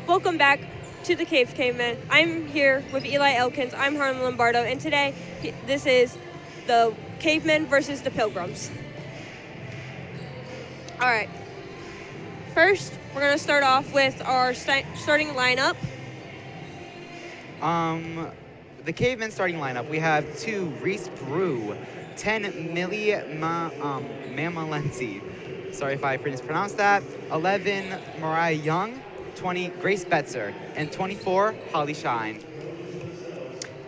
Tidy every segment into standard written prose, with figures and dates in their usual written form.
Welcome back to the Cavemen. I'm here with Eli Elkins. I'm Harlan Lombardo, and today this is the Cavemen versus the Pilgrims. All right. First, we're going to start off with our starting lineup. The Cavemen starting lineup, we have 2, Reese Brew, 10, Millie Mamalensi. Sorry if I mispronounced that. 11, Mariah Young. 20, Grace Betzer. And 24, Holly Shine.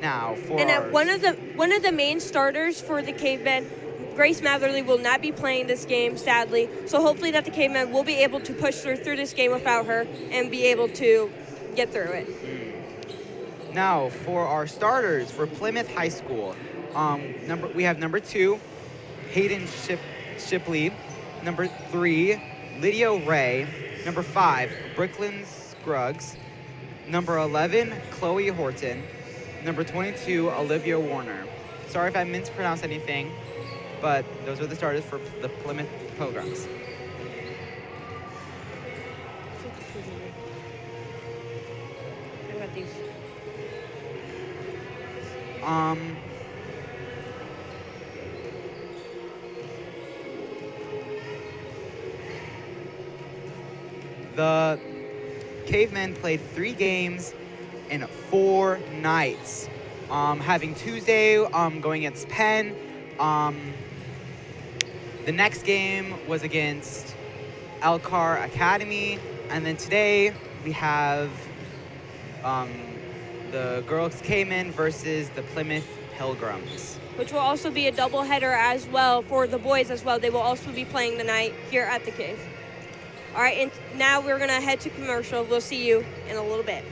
Now, one of the main starters for the Cavemen, Grace Matherly, will not be playing this game, sadly. So hopefully that the Cavemen will be able to push through this game without her and be able to get through it. Now, for our starters for Plymouth High School, we have number 2, Hayden Shipley. Number 3, Lydia Ray. Number 5, Brooklyn Scruggs. Number 11, Chloe Horton. Number 22, Olivia Warner. Sorry if I mispronounced anything, but those are the starters for the Plymouth Pilgrims. What about these? The Cavemen played 3 games in 4 nights. Having Tuesday going against Penn. The next game was against Elkhart Academy. And then today we have the girls Cavemen versus the Plymouth Pilgrims. Which will also be a doubleheader as well for the boys as well. They will also be playing tonight here at the Cave. All right, and now we're going to head to commercial. We'll see you in a little bit.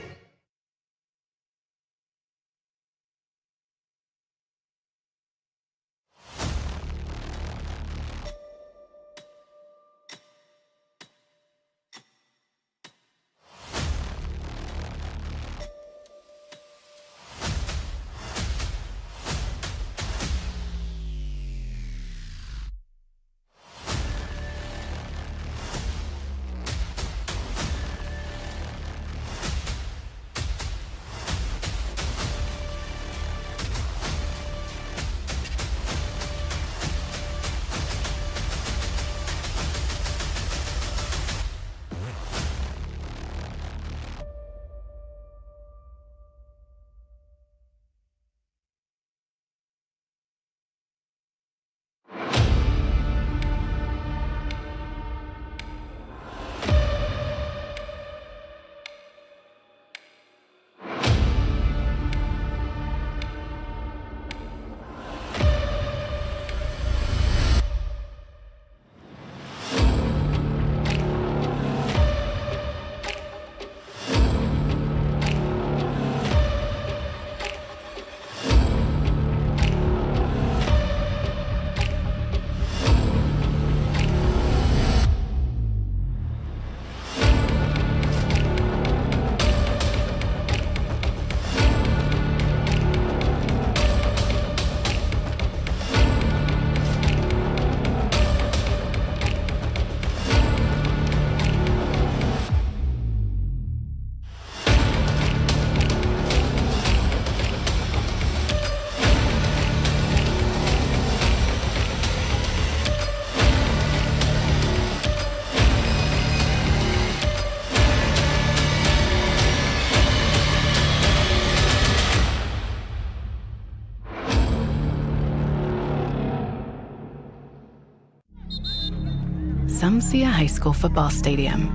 Some see a high school football stadium.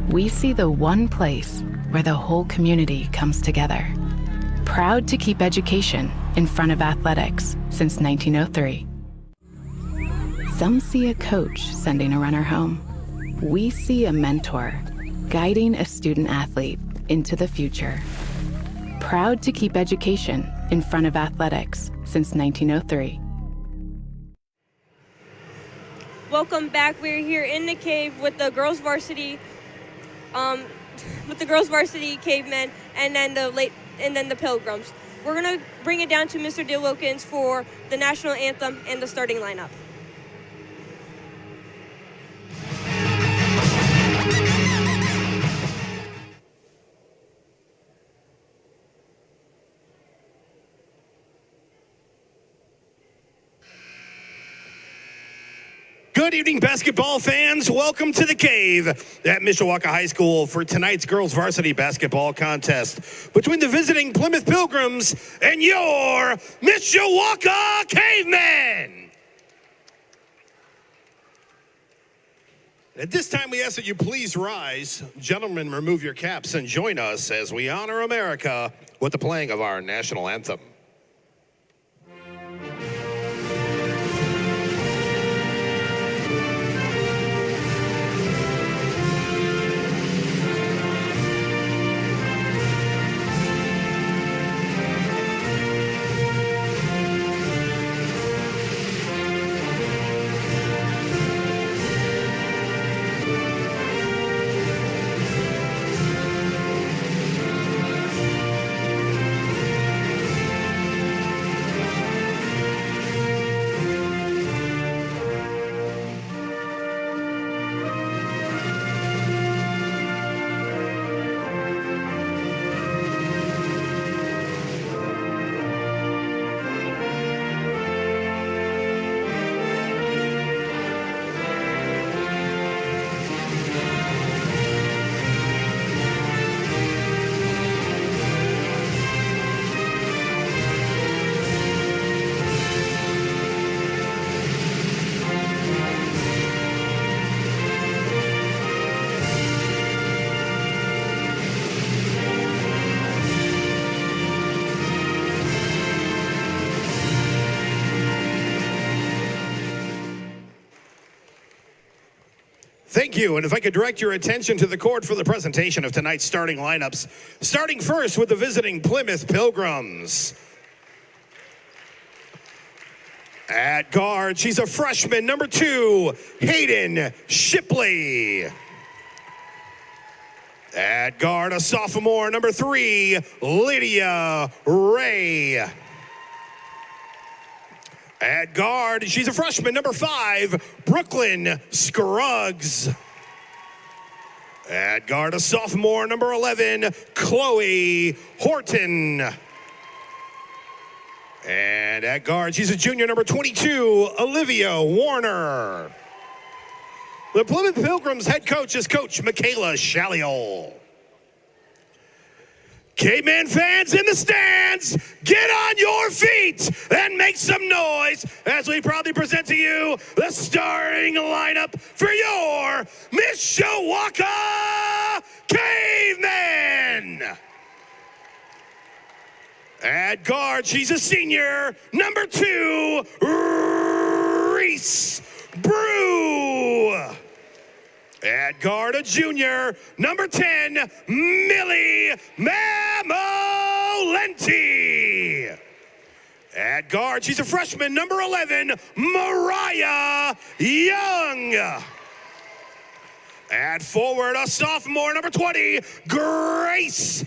We see the one place where the whole community comes together. Proud to keep education in front of athletics since 1903. Some see a coach sending a runner home. We see a mentor guiding a student athlete into the future. Proud to keep education in front of athletics since 1903. Welcome back. We're here in the Cave with the girls varsity Cavemen and then the Pilgrims. We're going to bring it down to Mr. Dill Wilkins for the national anthem and the starting lineup. Good evening, basketball fans. Welcome to the Cave at Mishawaka High School for tonight's girls varsity basketball contest between the visiting Plymouth Pilgrims and your Mishawaka Cavemen. At this time, we ask that you please rise. Gentlemen, remove your caps and join us as we honor America with the playing of our national anthem. Thank you, and if I could direct your attention to the court for the presentation of tonight's starting lineups. Starting first with the visiting Plymouth Pilgrims. At guard, she's a freshman, number 2, Hayden Shipley. At guard, a sophomore, number 3, Lydia Ray. At guard, she's a freshman, number 5, Brooklyn Scruggs. At guard, a sophomore, number 11, Chloe Horton. And at guard, she's a junior, number 22, Olivia Warner. The Plymouth Pilgrims head coach is Coach Michaela Shaliol. Caveman fans in the stands, get on your feet and make some noise as we proudly present to you the starting lineup for your Mishawaka Cavemen. At guard, she's a senior, number 2, Reese Brew. At guard, a junior, number 10, Millie Mamolenti. At guard, she's a freshman, number 11, Mariah Young. At forward, a sophomore, number 20, Grace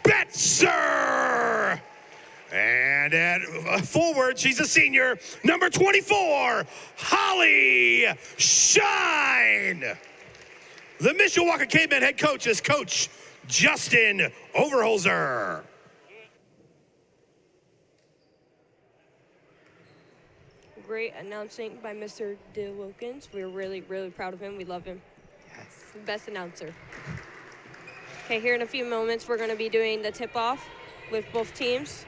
Betzer. And at forward, she's a senior, number 24, Holly Shine. The Mishawaka Cavemen head coach is Coach Justin Overholzer. Great announcing by Mr. DeWilkins. We're really, really proud of him. We love him. Yes. Best announcer. Okay, here in a few moments, we're going to be doing the tip-off with both teams.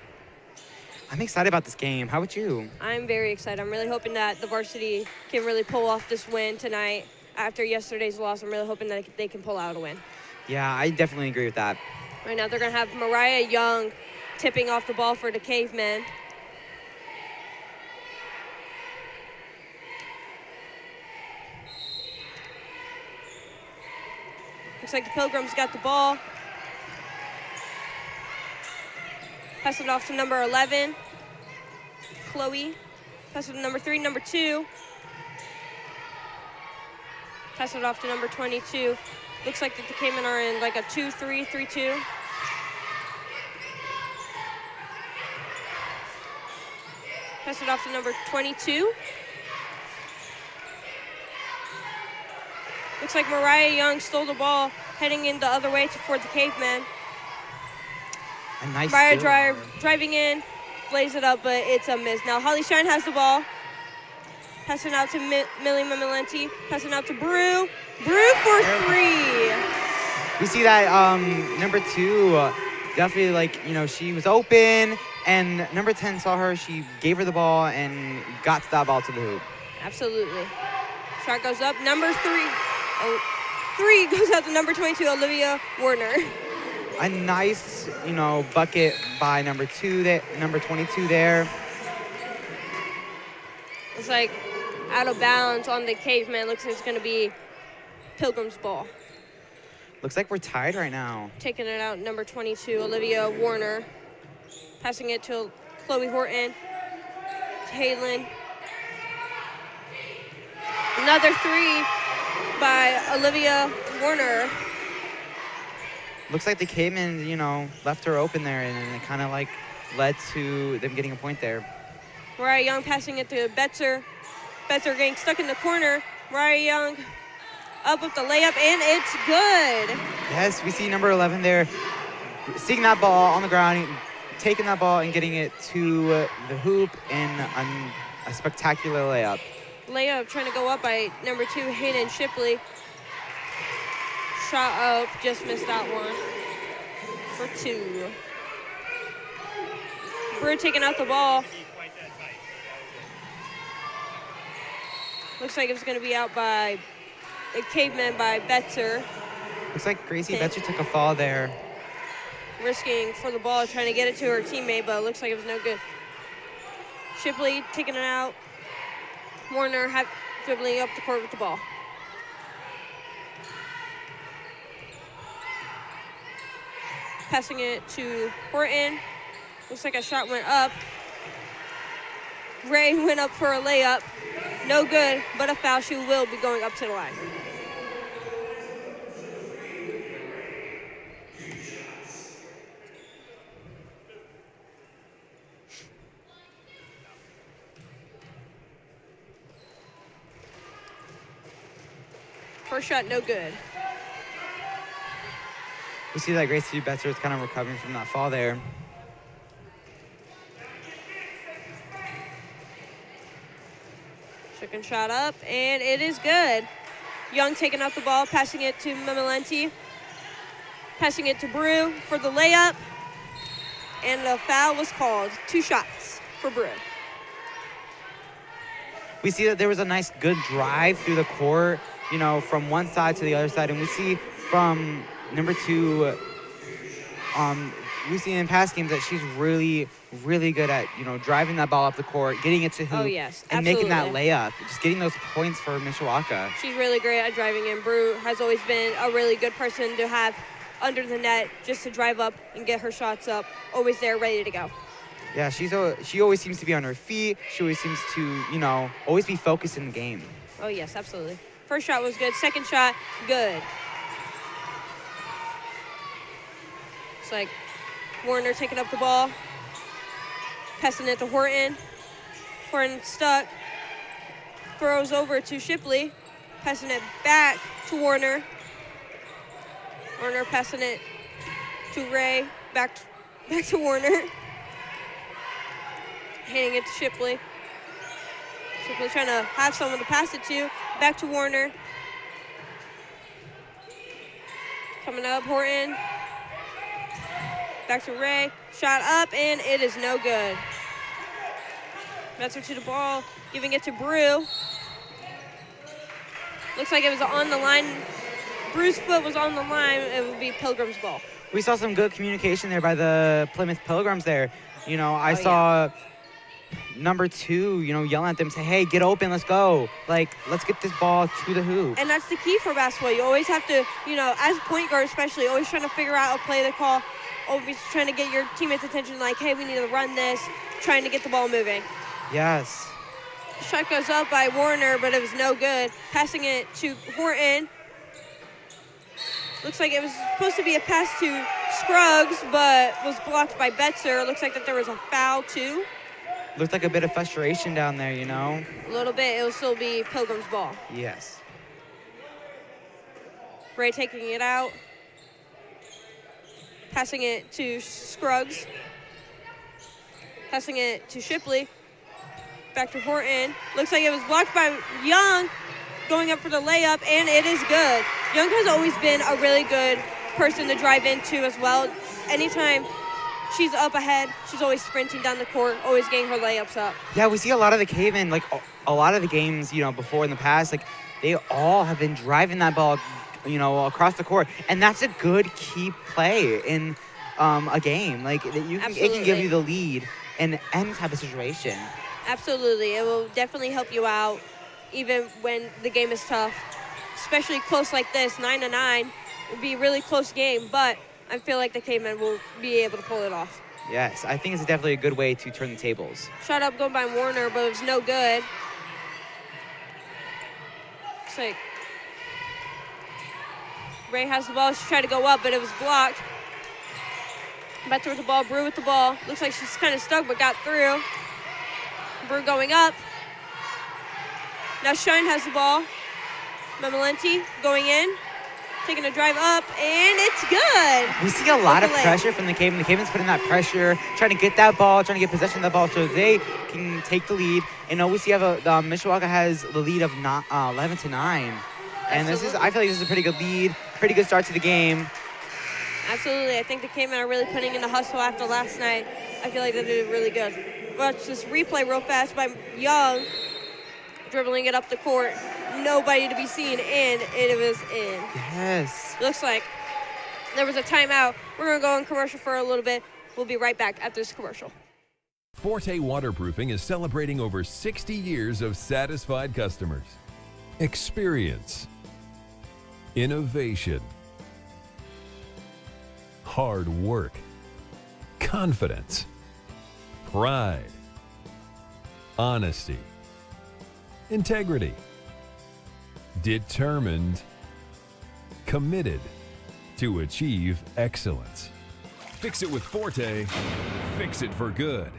I'm excited about this game. How about you? I'm very excited. I'm really hoping that the varsity can really pull off this win tonight. After yesterday's loss, I'm really hoping that they can pull out a win. Yeah, I definitely agree with that. Right now, they're going to have Mariah Young tipping off the ball for the Cavemen. Looks like the Pilgrims got the ball. Pass it off to number 11, Chloe. Pass it to number 3, number 2. Pass it off to number 22. Looks like that the Cavemen are in like a 2-3, 3-2. Pass it off to number 22. Looks like Mariah Young stole the ball, heading in the other way for the Cavemen. A nice Mariah driving in, plays it up, but it's a miss. Now Holly Shine has the ball. Passing out to Millie Mamalenti. Passing out to Brew. Brew for 3. We see that number 2 definitely, like, she was open, and number 10 saw her. She gave her the ball and got that ball to the hoop. Absolutely. Shot goes up. Number 3. Oh, 3 goes out to number 22, Olivia Warner. A nice, bucket by number 22 there. It's like out of bounds on the Caveman. Looks like it's going to be Pilgrim's ball. Looks like we're tied right now. Taking it out, number 22, Olivia Warner. Passing it to Chloe Horton. To Haylin. Another 3 by Olivia Warner. Looks like the Caveman, left her open there, and it kind of like led to them getting a point there. Mariah Young passing it to Betzer. Betzer getting stuck in the corner. Mariah Young up with the layup, and it's good. Yes, we see number 11 there seeing that ball on the ground, taking that ball and getting it to the hoop in a spectacular layup. Layup trying to go up by number 2, Hayden Shipley. Shot up, just missed that one for 2. Brew taking out the ball. Looks like it's going to be out by the Caveman by Betzer. Looks like Gracie Betzer took a fall there. Risking for the ball, trying to get it to her teammate, but it looks like it was no good. Shipley taking it out. Warner dribbling up the court with the ball. Passing it to Horton. Looks like a shot went up. Ray went up for a layup. No good, but a foul. She will be going up to the line. First shot, no good. We see that Gracie Betzer is kind of recovering from that fall there. Second shot up, and it is good. Young taking out the ball, passing it to Mamalenti. Passing it to Brew for the layup. And a foul was called. 2 shots for Brew. We see that there was a nice, good drive through the court, from one side to the other side. And we see from number 2, we see in past games that she's really, really good at, driving that ball up the court, getting it to hoop, Oh, yes, and making that absolutely. layup, just getting those points for Mishawaka. She's really great at driving in. Brew has always been a really good person to have under the net just to drive up and get her shots up. Always there, ready to go. Yeah, she always seems to be on her feet. She always seems to, always be focused in the game. Oh, yes, absolutely. First shot was good. Second shot, good. It's like Warner taking up the ball. Passing it to Horton. Horton stuck. Throws over to Shipley. Passing it back to Warner. Warner passing it to Ray. Back to Warner. Handing it to Shipley. Shipley trying to have someone to pass it to. Back to Warner. Coming up, Horton. Back to Ray. Shot up, and it is no good. Betzer to the ball, giving it to Brew. Looks like it was on the line. Brew's foot was on the line. It would be Pilgrim's ball. We saw some good communication there by the Plymouth Pilgrims there. I saw number 2, yelling at them, say, hey, get open, let's go. Like, let's get this ball to the hoop. And that's the key for basketball. You always have to, as a point guard especially, always trying to figure out a play to call. Always trying to get your teammates' attention, like, hey, we need to run this, trying to get the ball moving. Yes. Shot goes up by Warner, but it was no good. Passing it to Horton. Looks like it was supposed to be a pass to Scruggs, but was blocked by Betzer. Looks like that there was a foul, too. Looked like a bit of frustration down there, A little bit. It will still be Pilgrim's ball. Yes. Ray taking it out. Passing it to Scruggs. Passing it to Shipley. Back to Horton. Looks like it was blocked by Young, going up for the layup, and it is good. Young has always been a really good person to drive into as well. Anytime she's up ahead, she's always sprinting down the court, always getting her layups up. Yeah, we see a lot of the Cavemen, like a lot of the games, before in the past, like they all have been driving that ball, across the court, and that's a good key play in a game. Like it can give you the lead in any type of situation. Absolutely, it will definitely help you out, even when the game is tough, especially close like this, 9-9. It would be a really close game, but I feel like the Cavemen will be able to pull it off. Yes, I think it's definitely a good way to turn the tables. Shot up going by Warner, but it was no good. Looks like Ray has the ball. She tried to go up, but it was blocked. Back towards the ball. Brew with the ball. Looks like she's kind of stuck, but got through. Brew going up. Now Shine has the ball. Memolenti going in. Taking a drive up, and it's good. We see a lot of pressure from the Cavemen. The Cavemen's putting that pressure, trying to get that ball, trying to get possession of the ball so they can take the lead. And we see Mishawaka has the lead of 11-9. And I feel like this is a pretty good lead, pretty good start to the game. Absolutely. I think the Cavemen are really putting in the hustle after last night. I feel like they did really good. Watch this replay real fast by Young, dribbling it up the court. Nobody to be seen, and it was in. Yes. Looks like there was a timeout. We're going to go in commercial for a little bit. We'll be right back after this commercial. Forte Waterproofing is celebrating over 60 years of satisfied customers. Experience, innovation, hard work, confidence, pride, honesty, integrity, determined, committed to achieve excellence. Fix it with Forte, fix it for good.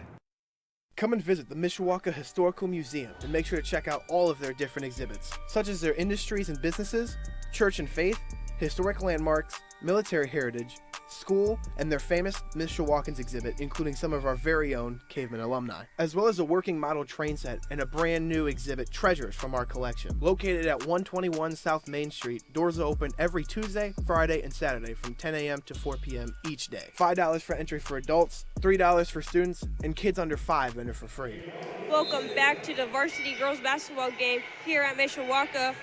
Come and visit the Mishawaka Historical Museum and make sure to check out all of their different exhibits, such as their industries and businesses, church and faith, historic landmarks, military heritage, school, and their famous Mishawakans exhibit, including some of our very own Caveman alumni, as well as a working model train set and a brand new exhibit, Treasures from our collection. Located at 121 South Main Street, doors are open every Tuesday, Friday, and Saturday from 10 a.m. to 4 p.m. each day. $5 for entry for adults, $3 for students, and kids under 5 enter for free. Welcome back to the varsity girls basketball game here at Mishawaka.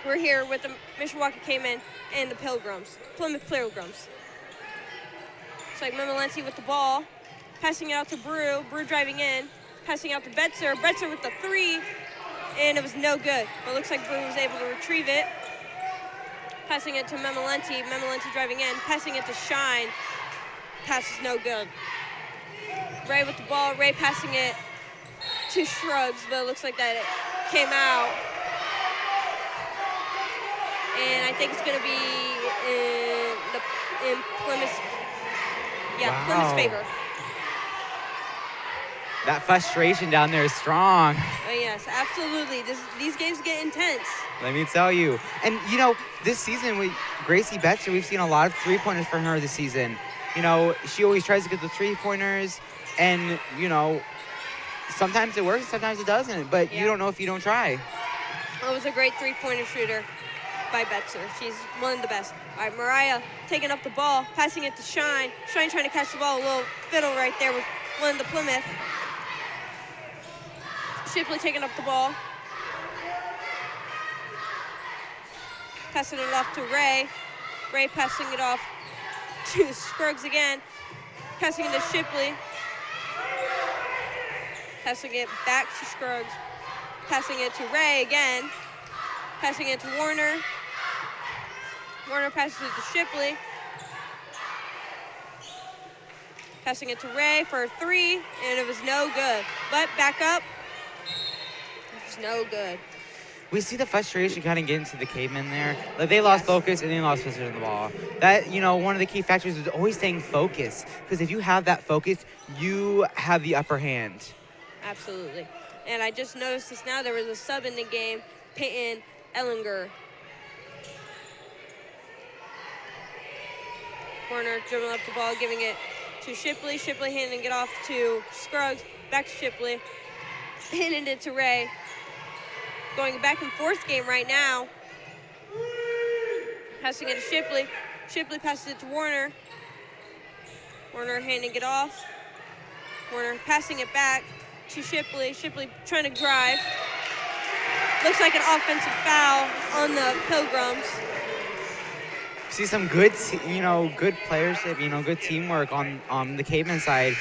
We're here with the Mishawaka Cavemen and the Plymouth Pilgrims. It's like Memolenti with the ball, passing it out to Brew. Brew driving in, passing out to Betzer. Betzer with the 3, and it was no good. But it looks like Brew was able to retrieve it. Passing it to Memolenti. Memolenti driving in, passing it to Shine. Pass is no good. Ray with the ball. Ray passing it to Shrugs, but it looks like that it came out. And I think it's going to be in Plymouth's, Wow. Plymouth's favor. That frustration down there is strong. Oh, yes, absolutely. These games get intense. Let me tell you. And, this season with Gracie Betzer, we've seen a lot of three-pointers from her this season. She always tries to get the three-pointers, and, sometimes it works, sometimes it doesn't. But you don't know if you don't try. It was a great three-pointer shooter by Betzer. She's one of the best. All right, Mariah taking up the ball, passing it to Shine. Shine trying to catch the ball. A little fiddle right there with one of the Plymouth. Shipley taking up the ball. Passing it off to Ray. Ray passing it off to Scruggs again. Passing it to Shipley. Passing it back to Scruggs. Passing it to Ray again. Passing it to Warner. Warner passes it to Shipley. Passing it to Ray for a 3, and it was no good. But back up. It was no good. We see the frustration kind of get into the Cavemen there. Like they lost focus and they lost position of the ball. That, one of the key factors is always staying focused. Because if you have that focus, you have the upper hand. Absolutely. And I just noticed this now. There was a sub in the game. Peyton Ellinger. Warner dribbling up the ball, giving it to Shipley. Shipley handing it off to Scruggs. Back to Shipley. Hitting it to Ray. Going back and forth game right now. Passing it to Shipley. Shipley passes it to Warner. Warner handing it off. Warner passing it back to Shipley. Shipley trying to drive. Looks like an offensive foul on the Pilgrims. See some good, good playership, good teamwork on the Caveman side.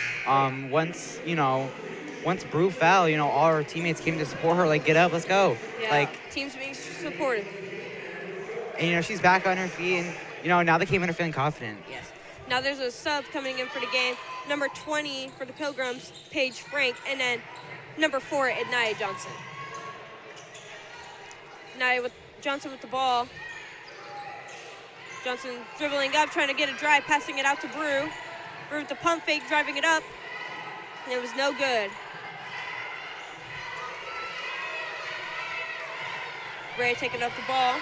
Once Brew fell, all our teammates came to support her. Like, get up, let's go. Yeah, teams being supported. And she's back on her feet, and now the Cavemen are feeling confident. Yes. Now there's a sub coming in for the game. Number 20 for the Pilgrims, Paige Frank, and then number 4, Nia Johnson. Nia Johnson with the ball. Johnson dribbling up, trying to get a drive, passing it out to Brew. Brew with the pump fake, driving it up, and it was no good. Ray taking up the ball,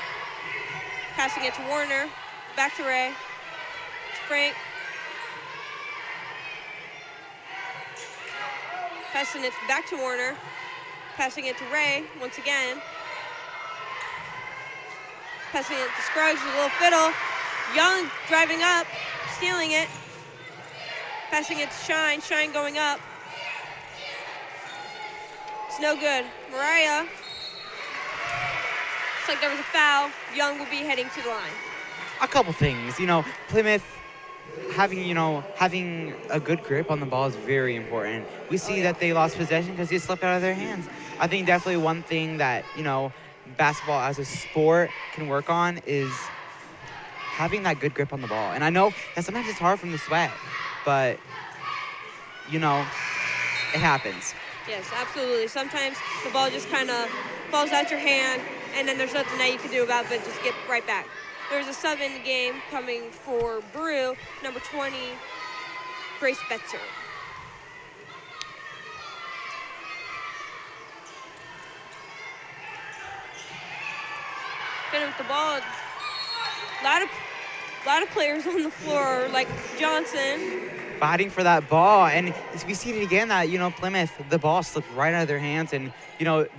passing it to Warner, back to Ray, to Frank. Passing it back to Warner, passing it to Ray once again. Passing it to Scruggs with a little fiddle. Young driving up, stealing it. Passing it to Shine, Shine going up. It's no good. Mariah. Looks like there was a foul. Young will be heading to the line. A couple things, Plymouth having a good grip on the ball is very important. We see that they lost possession because it slipped out of their hands. I think definitely one thing that, basketball as a sport can work on is having that good grip on the ball. And I know that sometimes it's hard from the sweat, but, it happens. Yes, absolutely. Sometimes the ball just kind of falls out your hand, and then there's nothing that you can do about it but just get right back. There's a sub in the game coming for Brew, number 20, Grace Betzer. Getting with the ball, a lot of players on the floor, like Johnson. Fighting for that ball, and we see it again that, Plymouth, the ball slipped right out of their hands, and,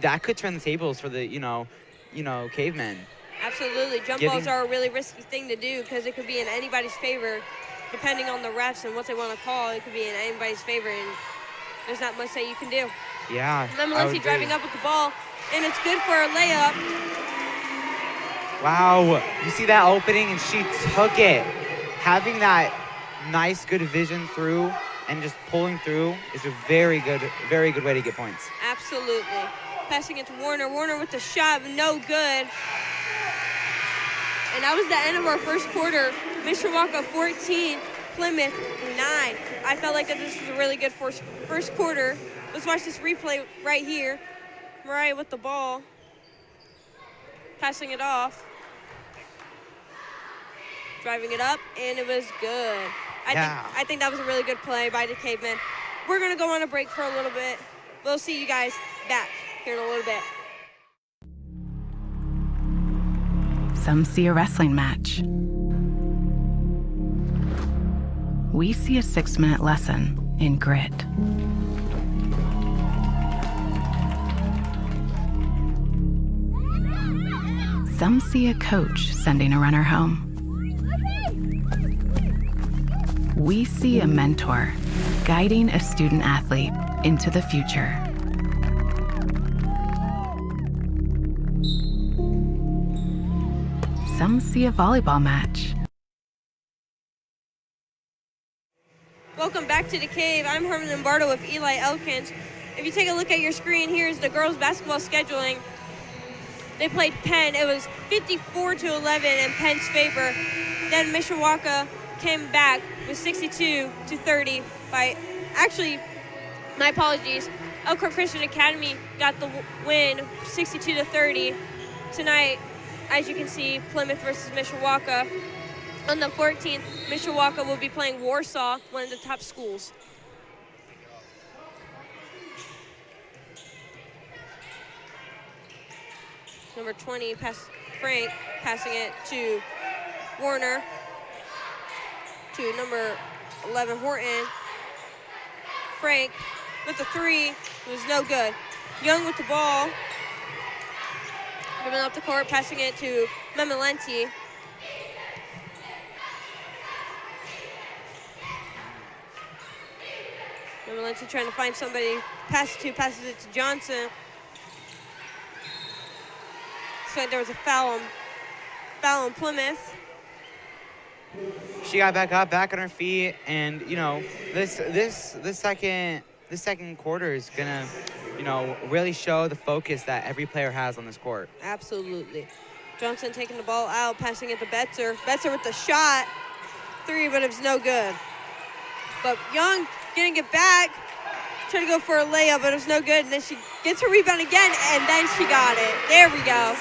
that could turn the tables for the, Cavemen. Absolutely. Jump balls are a really risky thing to do because it could be in anybody's favor, depending on the refs and what they want to call. It could be in anybody's favor, and there's not much that you can do. Yeah. And then Lindsay driving up with the ball, and it's good for a layup. Wow. You see that opening, and she took it. Having that nice, good vision through and just pulling through is a very good way to get points. Absolutely. Passing it to Warner. Warner with the shot, no good. And that was the end of our first quarter. Mishawaka 14, Plymouth 9. I felt like that this was a really good first quarter. Let's watch this replay right here. Mariah with the ball. Passing it off. Driving it up, and it was good. I think that was a really good play by the Cavemen. We're going to go on a break for a little bit. We'll see you guys back here in a little bit. Some see a wrestling match. We see a 6-minute lesson in grit. Some see a coach sending a runner home. We see a mentor guiding a student athlete into the future. Some see a volleyball match. Welcome back to the Cave. I'm Herman Lombardo with Eli Elkins. If you take a look at your screen, here's the girls' basketball scheduling. They played Penn. It was 54-11 in Penn's favor. Then Mishawaka came back with 62-30 my apologies. Elkhart Christian Academy got the win 62-30. Tonight, as you can see, Plymouth versus Mishawaka. On the 14th, Mishawaka will be playing Warsaw, one of the top schools. Number 20, Frank, passing it to Warner. To number 11, Horton. Frank with the three, it was no good. Young with the ball. Giving up the court, passing it to Memelenti. Memelenti trying to find somebody to pass it to, passes it to Johnson. Looks like there was a foul on Plymouth. She got back up, back on her feet, and you know, this second quarter is gonna, you know, really show the focus that every player has on this court. Absolutely. Johnson taking the ball out, passing it to Betzer. Betzer with the shot, 3, but it was no good. But Young getting it back, trying to go for a layup, but it was no good. And then she gets her rebound again, and then she got it. There we go.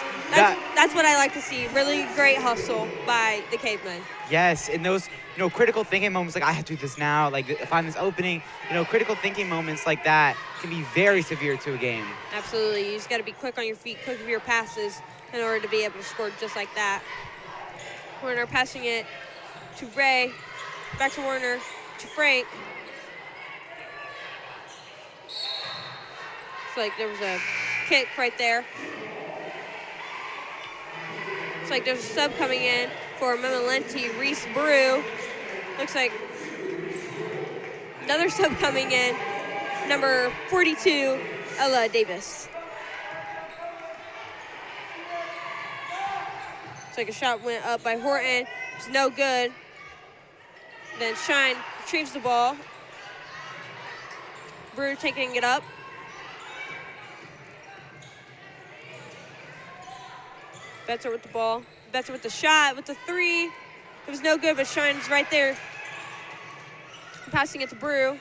That's what I like to see. Really great hustle by the Cavemen. Yes, in those, you know, critical thinking moments, like I have to do this now, like if I'm this opening, you know, critical thinking moments like that can be very severe to a game. Absolutely. You just got to be quick on your feet, quick with your passes in order to be able to score just like that. Warner passing it to Ray, back to Warner, to Frank. It's like there was a kick right there. It's like there's a sub coming in for Memelenti, Reese Brew. Looks like another sub coming in, number 42, Ella Davis. It's like a shot went up by Horton. It's no good. Then Shine retrieves the ball. Brew taking it up. Betzer with the ball. Betzer with the shot, with the 3. It was no good, but Shine's right there. Passing it to Brew.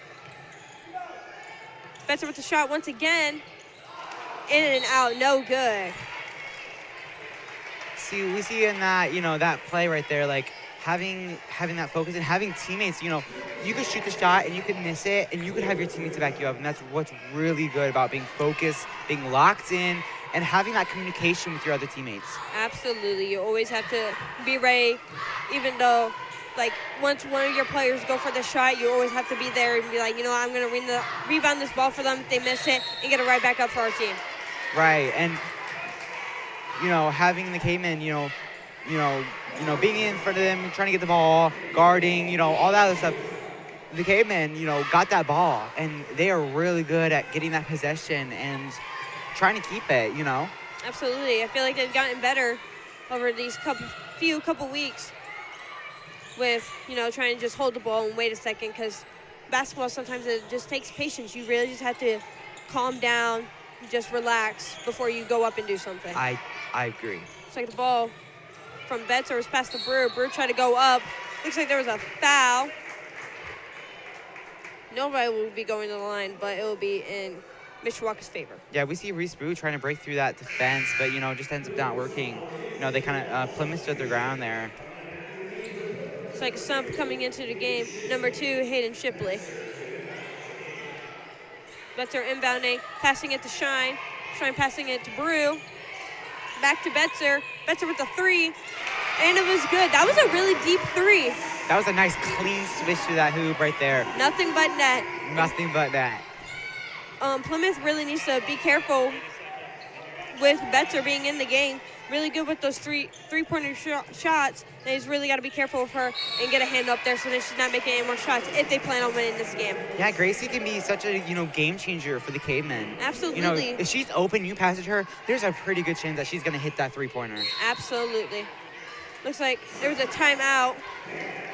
Betzer with the shot once again. In and out, no good. We see in that, you know, that play right there, like having that focus and having teammates, you know, you could shoot the shot and you could miss it and you could have your teammates to back you up. And that's what's really good about being focused, being locked in, and having that communication with your other teammates. Absolutely. You always have to be ready, even though, like, once one of your players go for the shot, you always have to be there and be like, you know, I'm going to rebound this ball for them if they miss it and get it right back up for our team. Right. And, you know, having the Cavemen, you know, being in front of them, trying to get the ball, guarding, you know, all that other stuff. The Cavemen, you know, got that ball, and they are really good at getting that possession and trying to keep it, you know? Absolutely. I feel like they've gotten better over these couple weeks with, you know, trying to just hold the ball and wait a second, because basketball sometimes it just takes patience. You really just have to calm down, just relax before you go up and do something. I agree. It's like the ball from Betzer was passed to Brew. Brew tried to go up. Looks like there was a foul. Nobody will be going to the line, but it will be in Mishawaka's favor. Yeah, we see Reese Brew trying to break through that defense, but, you know, just ends up not working. You know, they kind of Plymouth stood their ground there. It's like a sub coming into the game. Number 2, Hayden Shipley. Betzer inbounding, passing it to Shine. Shine passing it to Brew. Back to Betzer. Betzer with the 3, and it was good. That was a really deep 3. That was a nice clean switch to that hoop right there. Nothing but net. Nothing but that. Plymouth really needs to be careful with Betzer being in the game. Really good with those three-pointer shots. They just really got to be careful with her and get a hand up there so that she's not making any more shots if they plan on winning this game. Yeah, Gracie can be such a, you know, game changer for the Cavemen. Absolutely. You know, if she's open, you pass it to her, there's a pretty good chance that she's going to hit that three-pointer. Absolutely. Looks like there was a timeout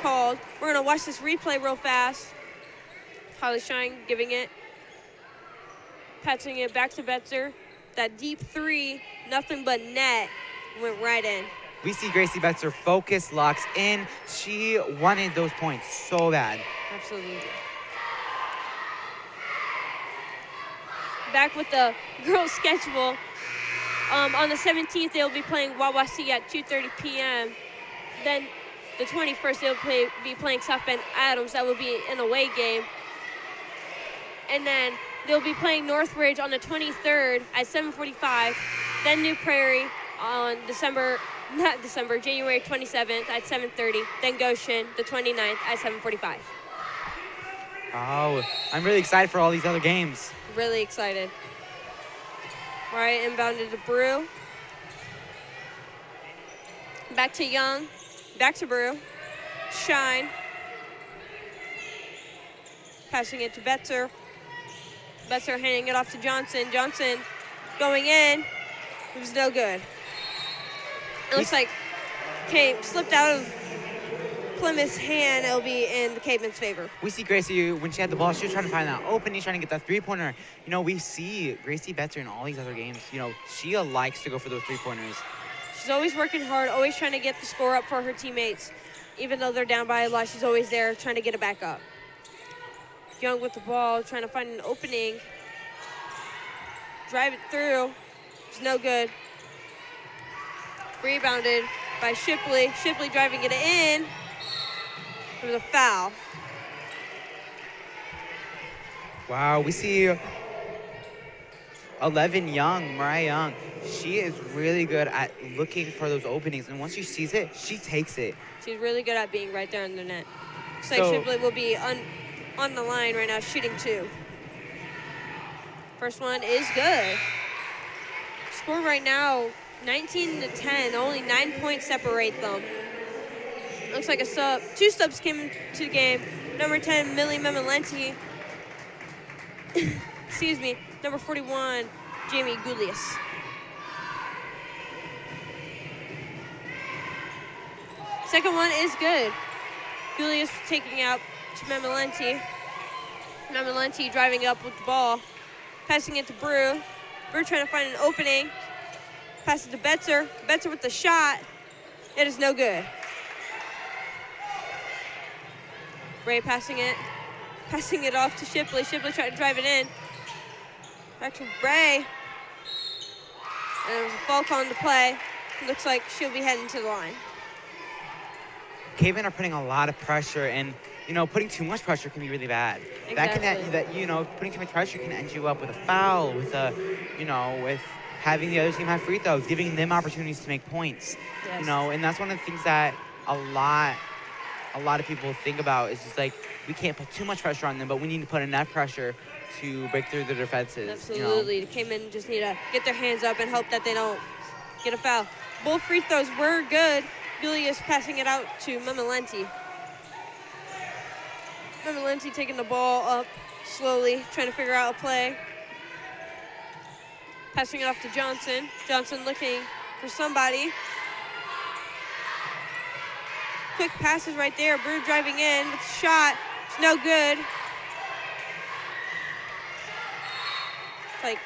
called. We're going to watch this replay real fast. Holly Shine giving it. Patching it back to Betzer. That deep 3, nothing but net, went right in. We see Gracie Betzer focus, locks in. She wanted those points so bad. Absolutely. Back with the girls' schedule. On the 17th, they'll be playing Wawasee at 2:30 p.m. Then the 21st, they'll be playing South Bend Adams. That will be an away game. And then they'll be playing Northridge on the 23rd at 7:45. Then New Prairie on January 27th at 7:30. Then Goshen the 29th at 7:45. Oh, I'm really excited for all these other games. Really excited. Right, inbounded to Brew. Back to Young. Back to Brew. Shine. Passing it to Betzer. Betzer handing it off to Johnson. Johnson going in. It was no good. It looks like slipped out of Plymouth's hand. It'll be in the Cavemen's favor. We see Gracie, when she had the ball, she was trying to find that opening, trying to get that three-pointer. You know, we see Gracie Betzer in all these other games. You know, she likes to go for those three-pointers. She's always working hard, always trying to get the score up for her teammates. Even though they're down by a lot, she's always there trying to get it back up. Young with the ball, trying to find an opening. Drive it through. It's no good. Rebounded by Shipley. Shipley driving it in. It was a foul. Wow, we see 11 Young, Mariah Young. She is really good at looking for those openings, and once she sees it, she takes it. She's really good at being right there in the net. Looks like So- Shipley will be on the line right now, shooting 2. First one is good. Score right now, 19-10. Only 9 points separate them. Looks like a sub. 2 subs came into the game. Number 10, Millie Memelenti. Excuse me. Number 41, Jamie Gulius. Second one is good. Gulius taking out to Memelenti. Memelenti driving up with the ball. Passing it to Brew. Brew trying to find an opening. Pass it to Betzer. Betzer with the shot. It is no good. Ray passing it. Passing it off to Shipley. Shipley trying to drive it in. Back to Ray. And there's a foul call into play. Looks like she'll be heading to the line. Cavemen are putting a lot of pressure, and you know, putting too much pressure can be really bad. Exactly. You know, putting too much pressure can end you up with a foul, with with having the other team have free throws, giving them opportunities to make points. Yes. You know, and that's one of the things that a lot of people think about is just like, we can't put too much pressure on them, but we need to put enough pressure to break through the defenses. Absolutely. You know? The Cavemen just need to get their hands up and hope that they don't get a foul. Both free throws were good. Julius passing it out to Memelenti. Memelenti taking the ball up slowly, trying to figure out a play. Passing it off to Johnson. Johnson looking for somebody. Quick passes right there. Brew driving in with a shot. It's no good. It's like,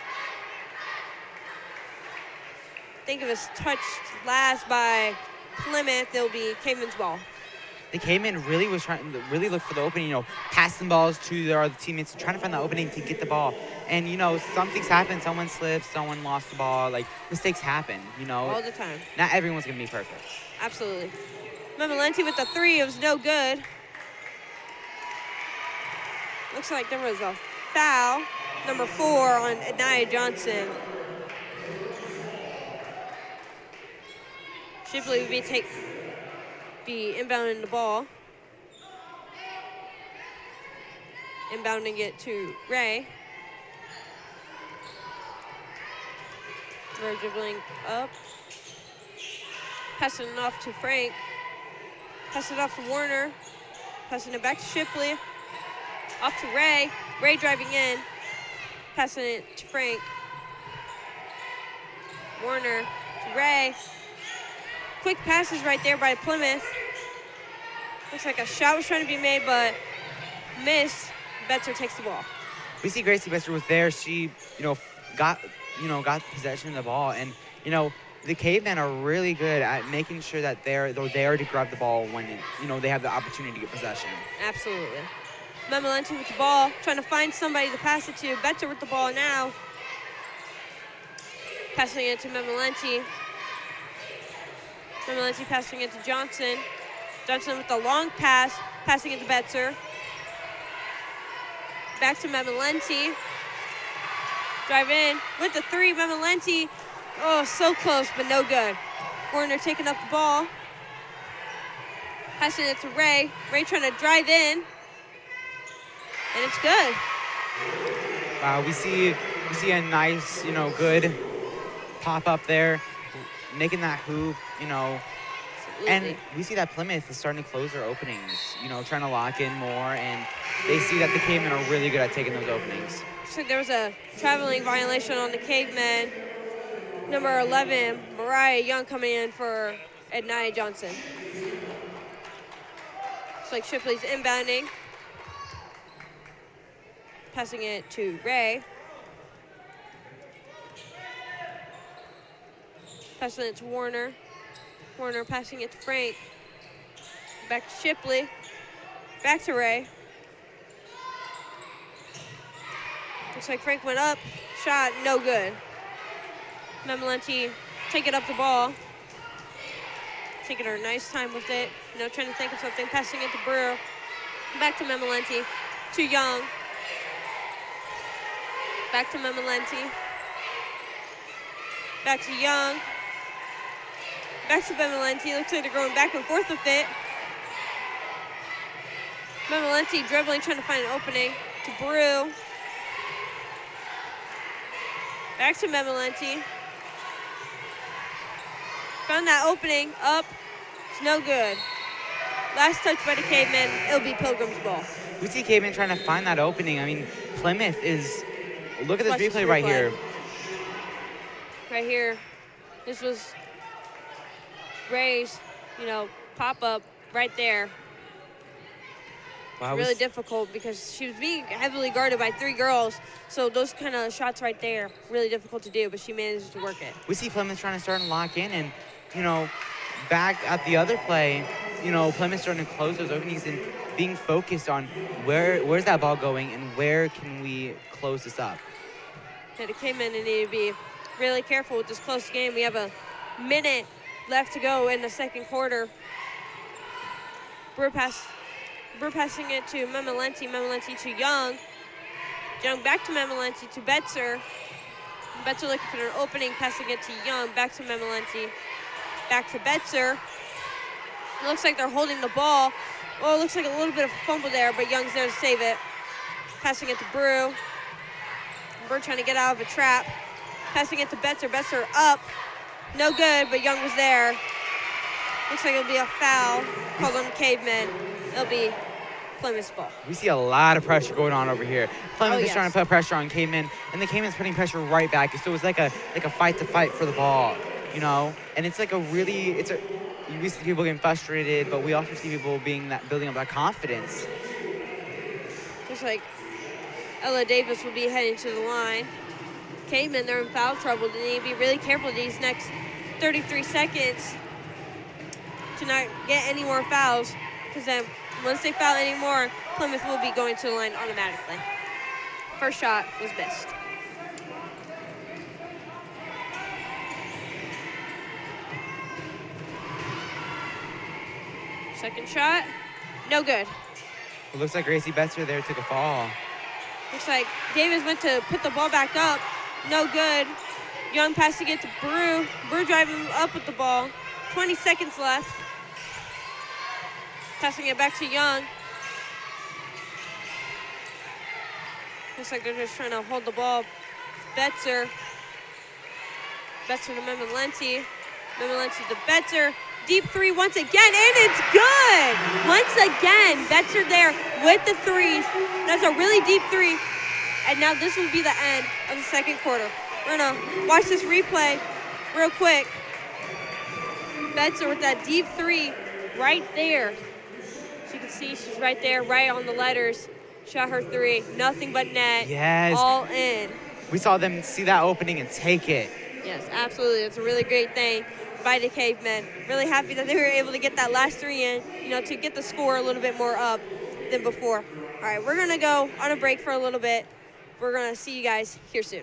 think of a touch last by Plymouth. It'll be Caveman's ball. The Cavemen really was trying to really look for the opening, passing balls to their other teammates, trying to find the opening to get the ball. And, some things happen. Someone slips, someone lost the ball. Like, mistakes happen, All the time. Not everyone's going to be perfect. Absolutely. Memelenti with the 3. It was no good. Looks like there was a foul. Number 4 on Anaya Johnson. Shipley would be inbounding the ball. Inbounding it to Ray. Ray dribbling up. Passing it off to Frank. Passing it off to Warner. Passing it back to Shipley. Off to Ray. Ray driving in. Passing it to Frank. Warner to Ray. Quick passes right there by Plymouth. Looks like a shot was trying to be made, but missed. Betzer takes the ball. We see Gracie Betzer was there. She, got possession of the ball, and the Cavemen are really good at making sure that they're there to grab the ball when they have the opportunity to get possession. Absolutely. Memelenti with the ball, trying to find somebody to pass it to. Betzer with the ball now. Passing it to Memelenti. Memelenti passing it to Johnson. Johnson with the long pass, passing it to Betzer. Back to Memelenti. Drive in with the 3, Memelenti. Oh, so close, but no good. Warner taking up the ball. Passing it to Ray. Ray trying to drive in. And it's good. We see a nice, good pop up there, making that hoop, you know. Absolutely. And we see that Plymouth is starting to close their openings, you know, trying to lock in more, and they see that the Cavemen are really good at taking those openings. So there was a traveling violation on the Cavemen. Number 11, Mariah Young coming in for Ednia Johnson. Looks like Shipley's inbounding. Passing it to Ray. Passing it to Warner. Warner passing it to Frank. Back to Shipley. Back to Ray. Looks like Frank went up. Shot, no good. Memolenti taking up the ball. Taking her nice time with it. You know, trying to think of something. Passing it to Brewer. Back to Memolenti. To Young. Back to Memolenti. Back to Young. Back to Memolenti. Looks like they're going back and forth with it. Memolenti dribbling, trying to find an opening. To Brew. Back to Memolenti. Found that opening. Up. It's no good. Last touch by the Cavemen. It'll be Pilgrim's ball. We see Cavemen trying to find that opening. I mean, Plymouth is... Look at this replay right here. Right here. This was Ray's, you know, pop-up right there. Wow, Really difficult because she was being heavily guarded by 3 girls. So those kind of shots right there, really difficult to do, but she managed to work it. We see Plymouth trying to start and lock in, and, you know, back at the other play, you know, Plymouth starting to close those openings and being focused on where's that ball going and where can we close this up. Yeah, the Cavemen need to be really careful with this close game. We have a minute left to go in the second quarter. Brewer passing it to Memolenti. Memolenti to Young. Young back to Memolenti to Betzer. Betzer looking for an opening, passing it to Young. Back to Memolenti. Back to Betzer. It looks like they're holding the ball. Oh, it looks like a little bit of a fumble there, but Young's there to save it. Passing it to Brew. Brew trying to get out of a trap. Passing it to Betzer. Betzer up. No good, but Young was there. Looks like it'll be a foul called on the Cavemen. It'll be Plymouth's ball. We see a lot of pressure going on over here. Plymouth is yes. trying to put pressure on Cavemen, and the Cavemen's putting pressure right back. So it's like a fight to fight for the ball, you know? And it's like we see people getting frustrated, but we also see people building up that confidence. Looks like Ella Davis will be heading to the line. Cavemen, they're in foul trouble. They need to be really careful these next 33 seconds to not get any more fouls, because then once they foul any more, Plymouth will be going to the line automatically. First shot was missed. Second shot, no good. It looks like Gracie Betzer there took a fall. Looks like Davis went to put the ball back up, no good. Young passing it to Brew. Brew driving up with the ball. 20 seconds left. Passing it back to Young. Looks like they're just trying to hold the ball. Betzer. Betzer to Memolenti. Memolenti to Betzer. Deep 3 once again, and it's good! Once again, Betzer there with the threes. That's a really deep 3. And now this will be the end of the second quarter. We're gonna watch this replay real quick. Betzer with that deep 3 right there. As you can see, she's right there, right on the letters. Shot her 3, nothing but net. Yes. All in. We saw them see that opening and take it. Yes, absolutely. It's a really great thing by the Cavemen. Really happy that they were able to get that last 3 in, you know, to get the score a little bit more up than before. All right, we're gonna go on a break for a little bit. We're gonna see you guys here soon.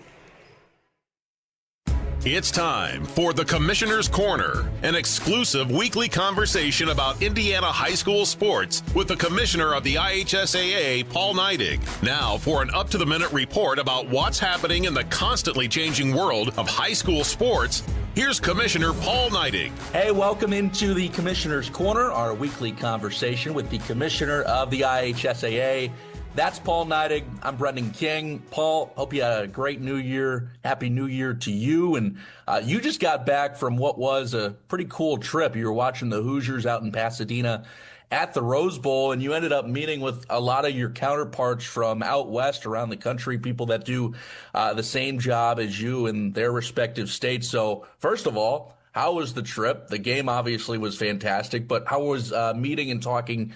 It's time for the Commissioner's Corner, an exclusive weekly conversation about Indiana high school sports with the Commissioner of the IHSAA, Paul Neidig. Now for an up-to-the-minute report about what's happening in the constantly changing world of high school sports, here's Commissioner Paul Neidig. Hey, welcome into the Commissioner's Corner, our weekly conversation with the Commissioner of the IHSAA, That's Paul Neidig. I'm Brendan King. Paul, hope you had a great New Year. Happy New Year to you. And you just got back from what was a pretty cool trip. You were watching the Hoosiers out in Pasadena at the Rose Bowl, and you ended up meeting with a lot of your counterparts from out west around the country, people that do the same job as you in their respective states. So first of all, how was the trip? The game obviously was fantastic, but how was meeting and talking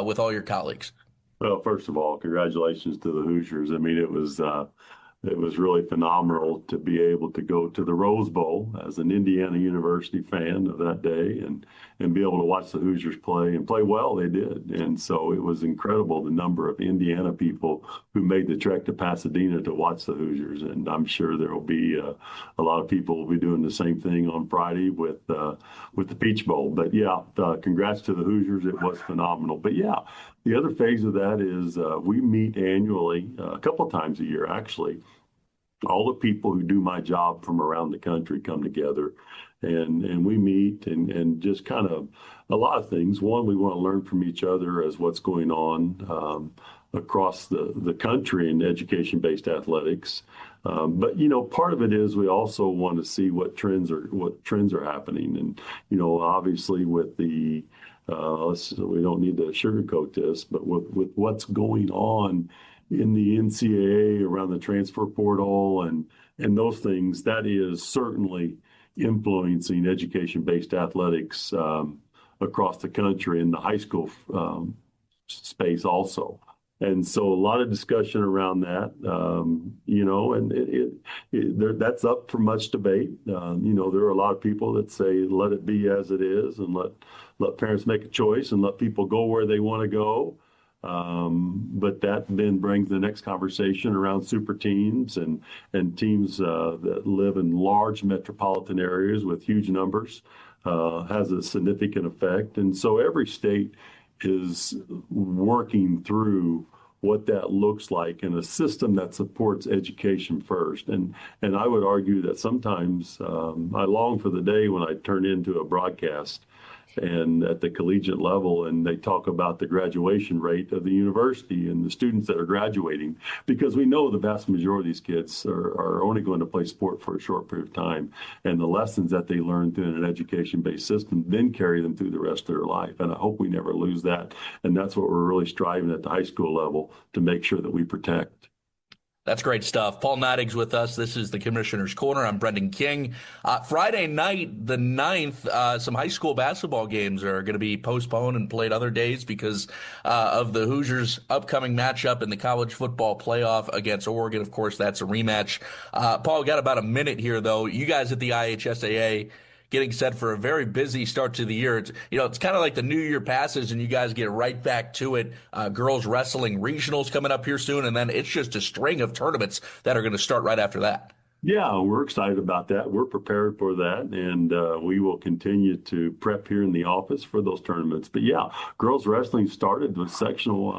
with all your colleagues? Well, first of all, congratulations to the Hoosiers. I mean, it was really phenomenal to be able to go to the Rose Bowl as an Indiana University fan of that day and be able to watch the Hoosiers play and play well. They did. And so it was incredible, the number of Indiana people who made the trek to Pasadena to watch the Hoosiers. And I'm sure there will be a lot of people will be doing the same thing on Friday with the Peach Bowl. But yeah, congrats to the Hoosiers. It was phenomenal. But yeah, the other phase of that is we meet annually, a couple of times a year, actually. All the people who do my job from around the country come together and we meet and just kind of a lot of things. One, we want to learn from each other as what's going on across the country in education-based athletics. But, you know, part of it is we also want to see what trends are happening. And, you know, obviously with the we don't need to sugarcoat this, but with what's going on in the NCAA around the transfer portal and those things, that is certainly influencing education-based athletics across the country in the high school space also. And so a lot of discussion around that, you know, and that's up for much debate. You know, there are a lot of people that say, let it be as it is and let parents make a choice and let people go where they want to go. But that then brings the next conversation around super teams and teams that live in large metropolitan areas with huge numbers has a significant effect. And so every state is working through what that looks like in a system that supports education first. And I would argue that sometimes I long for the day when I turn into a broadcast and at the collegiate level, and they talk about the graduation rate of the university and the students that are graduating, because we know the vast majority of these kids are only going to play sport for a short period of time, and the lessons that they learn through an education-based system then carry them through the rest of their life. And I hope we never lose that, and that's what we're really striving at the high school level to make sure that we protect. That's great stuff. Paul Neidig's with us. This is the Commissioner's Corner. I'm Brendan King. Friday night, the 9th, some high school basketball games are going to be postponed and played other days because of the Hoosiers' upcoming matchup in the college football playoff against Oregon. Of course, that's a rematch. Paul, got about a minute here, though. You guys at the IHSAA getting set for a very busy start to the year. It's kind of like the new year passes and you guys get right back to it. Girls wrestling regionals coming up here soon, and then it's just a string of tournaments that are going to start right after that. Yeah, we're excited about that. We're prepared for that, and we will continue to prep here in the office for those tournaments. But yeah, girls wrestling started with sectional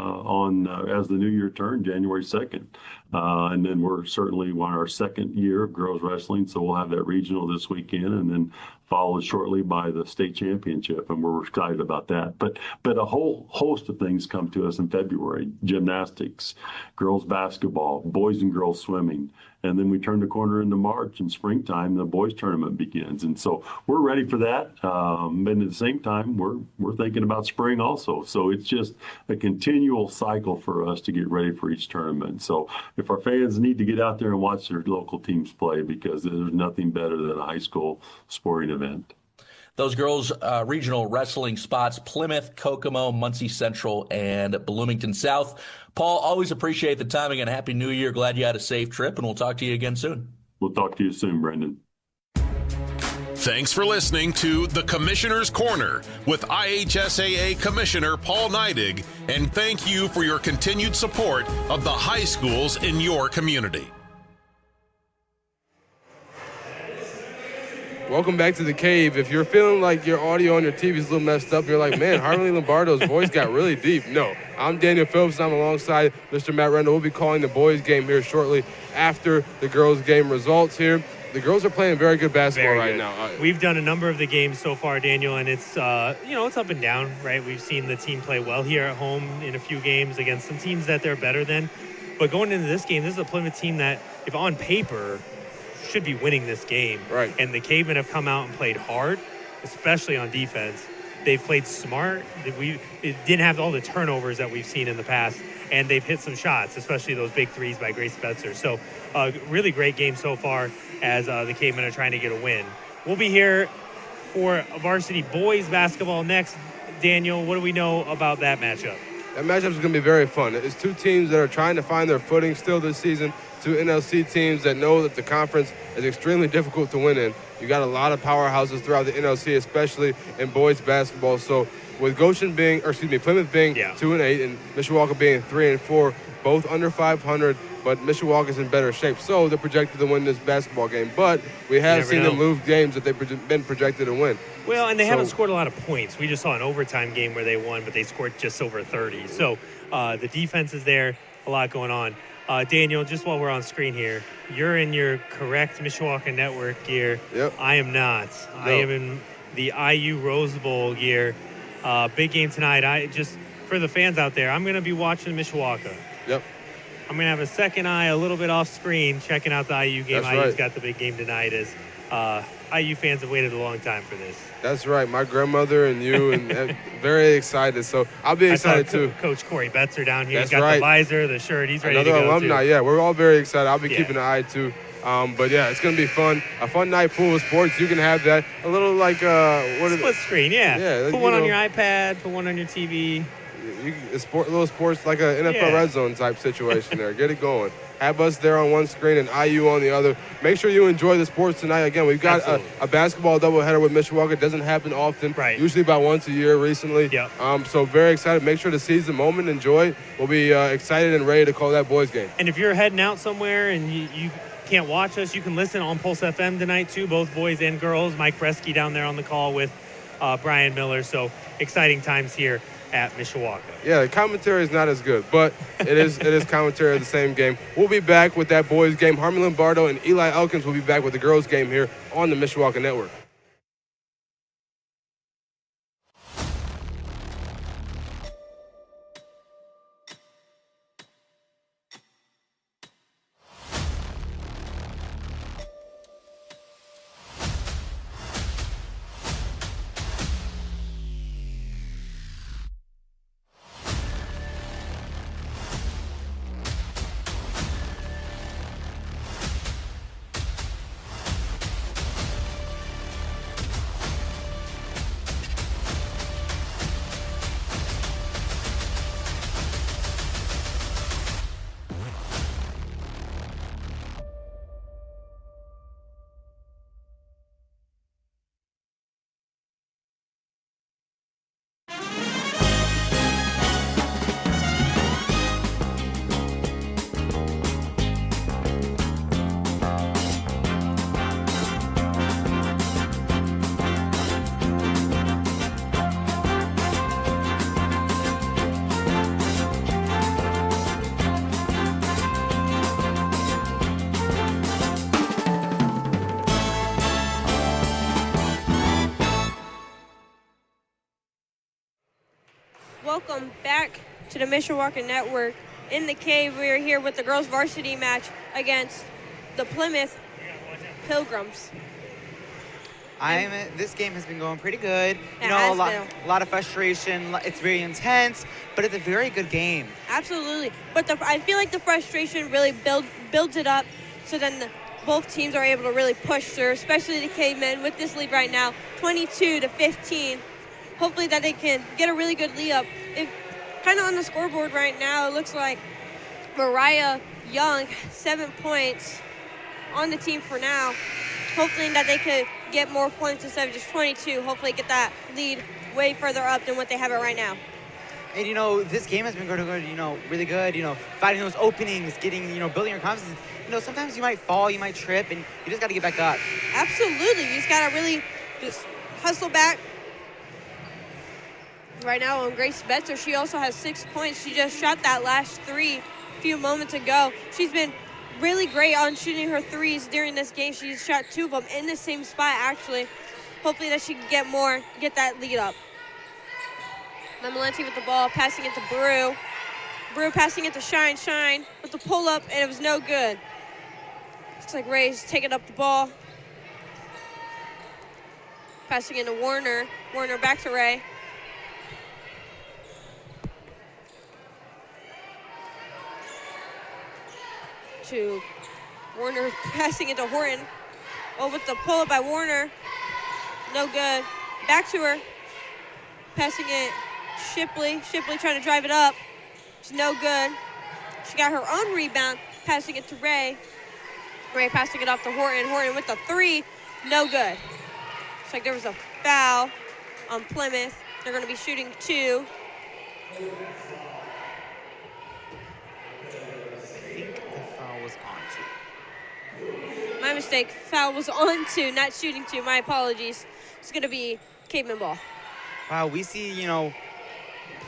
as the new year turned, January 2nd. And then we're certainly on our second year of girls wrestling, so we'll have that regional this weekend, and then followed shortly by the state championship, and we're excited about that. But a whole host of things come to us in February: gymnastics, girls basketball, boys and girls swimming, and then we turn the corner into March and springtime. The boys tournament begins, and so we're ready for that. But at the same time, we're thinking about spring also. So it's just a continual cycle for us to get ready for each tournament. So if our fans need to get out there and watch their local teams play, because there's nothing better than a high school sporting event. Those girls' regional wrestling spots: Plymouth, Kokomo, Muncie Central, and Bloomington South. Paul, always appreciate the timing, and Happy New Year. Glad you had a safe trip, and we'll talk to you again soon. We'll talk to you soon, Brendan. Thanks for listening to The Commissioner's Corner with IHSAA Commissioner Paul Neidig, and thank you for your continued support of the high schools in your community. Welcome back to the Cave. If you're feeling like your audio on your TV is a little messed up, you're like, man, Harley Lombardo's voice got really deep. No, I'm Daniel Phillips. I'm alongside Mr. Matt Rendell. We'll be calling the boys game here shortly after the girls game results here. the girls are playing very good basketball Very right good. now. We've done a number of the games so far, Daniel, and it's it's up and down, right? We've seen the team play well here at home in a few games against some teams that they're better than. But going into this game, this is a Plymouth team that, if on paper, should be winning this game. Right. And the Cavemen have come out and played hard, especially on defense. They've played smart. It didn't have all the turnovers that we've seen in the past, and they've hit some shots, especially those big threes by Grace Betzer. So really great game so far as the Cavemen are trying to get a win. We'll be here for varsity boys basketball next. Daniel, what do we know about that matchup? That matchup is going to be very fun. It's two teams that are trying to find their footing still this season, two NLC teams that know that the conference is extremely difficult to win in. You got a lot of powerhouses throughout the NLC, especially in boys basketball. So with Plymouth being 2-8 and Mishawaka being 3-4, both under 500, but Mishawaka's in better shape. So they're projected to win this basketball game. But we have seen them lose games that they've been projected to win. Well, and they haven't scored a lot of points. We just saw an overtime game where they won, but they scored just over 30. So the defense is there, a lot going on. Daniel, just while we're on screen here, you're in your correct Mishawaka Network gear. Yep. I am not. No. I am in the IU Rose Bowl gear. Big game tonight. For the fans out there, I'm going to be watching Mishawaka. Yep. I'm going to have a second eye a little bit off screen checking out the IU game. That's IU's right. got the big game tonight. IU fans have waited a long time for this. That's right. My grandmother and you, and very excited. So I'll be excited too. Coach Corey Betzer down here. That's He's got right. the visor, the shirt. He's ready Another to go alumni. too. Yeah, we're all very excited. I'll be keeping an eye too. But yeah, it's gonna be fun. A fun night full of sports. You can have that. A little like split screen. Yeah. Yeah. Put one on your iPad. Put one on your TV. Little sports like an NFL Red Zone type situation there. Get it going. Have us there on one screen and IU on the other. Make sure you enjoy the sports tonight. Again, we've got a basketball doubleheader with Mishawaka. It doesn't happen often. Right. Usually about once a year recently. Yep. So very excited. Make sure to seize the moment, enjoy. We'll be excited and ready to call that boys game. And if you're heading out somewhere and you can't watch us, you can listen on Pulse FM tonight too, both boys and girls. Mike Bresky down there on the call with Brian Miller. So exciting times here at Mishawaka. Yeah, the commentary is not as good, but it is commentary of the same game. We'll be back with that boys game. Harmony Lombardo and Eli Elkins will be back with the girls game here on the Mishawaka Network. Welcome back to the Mishawaka Network. In the cave, we are here with the girls varsity match against the Plymouth Pilgrims. This game has been going pretty good. It a has lot of frustration. It's very intense, but it's a very good game. Absolutely. But I feel like the frustration really builds it up, so then both teams are able to really push through, especially the Cavemen with this lead right now, 22-15. Hopefully that they can get a really good lead up. Kind of on the scoreboard right now, it looks like Mariah Young, 7 points on the team for now. Hopefully that they could get more points instead of just 22. Hopefully get that lead way further up than what they have it right now. And, this game has been going good, really good, fighting those openings, getting, building your confidence. Sometimes you might fall, you might trip, and you just got to get back up. Absolutely. You just got to really just hustle back. Right now on Grace Betzer, she also has 6 points. She just shot that last three a few moments ago. She's been really great on shooting her threes during this game. She shot 2 of them in the same spot, actually. Hopefully that she can get more, get that lead up. Memalenti with the ball, passing it to Brew. Brew passing it to Shine. Shine with the pull-up, and it was no good. Looks like Ray's taking up the ball. Passing into Warner. Warner back to Ray. To Warner passing into Horton. Oh, with the pull-up by Warner. No good. Back to her. Passing it Shipley. Shipley trying to drive it up. It's no good. She got her own rebound. Passing it to Ray. Ray passing it off to Horton. Horton with the 3. No good. Looks like there was a foul on Plymouth. They're going to be shooting 2. I think the foul was on 2. My mistake. Foul was on 2, not shooting 2. My apologies. It's going to be Caveman ball. Wow, we see,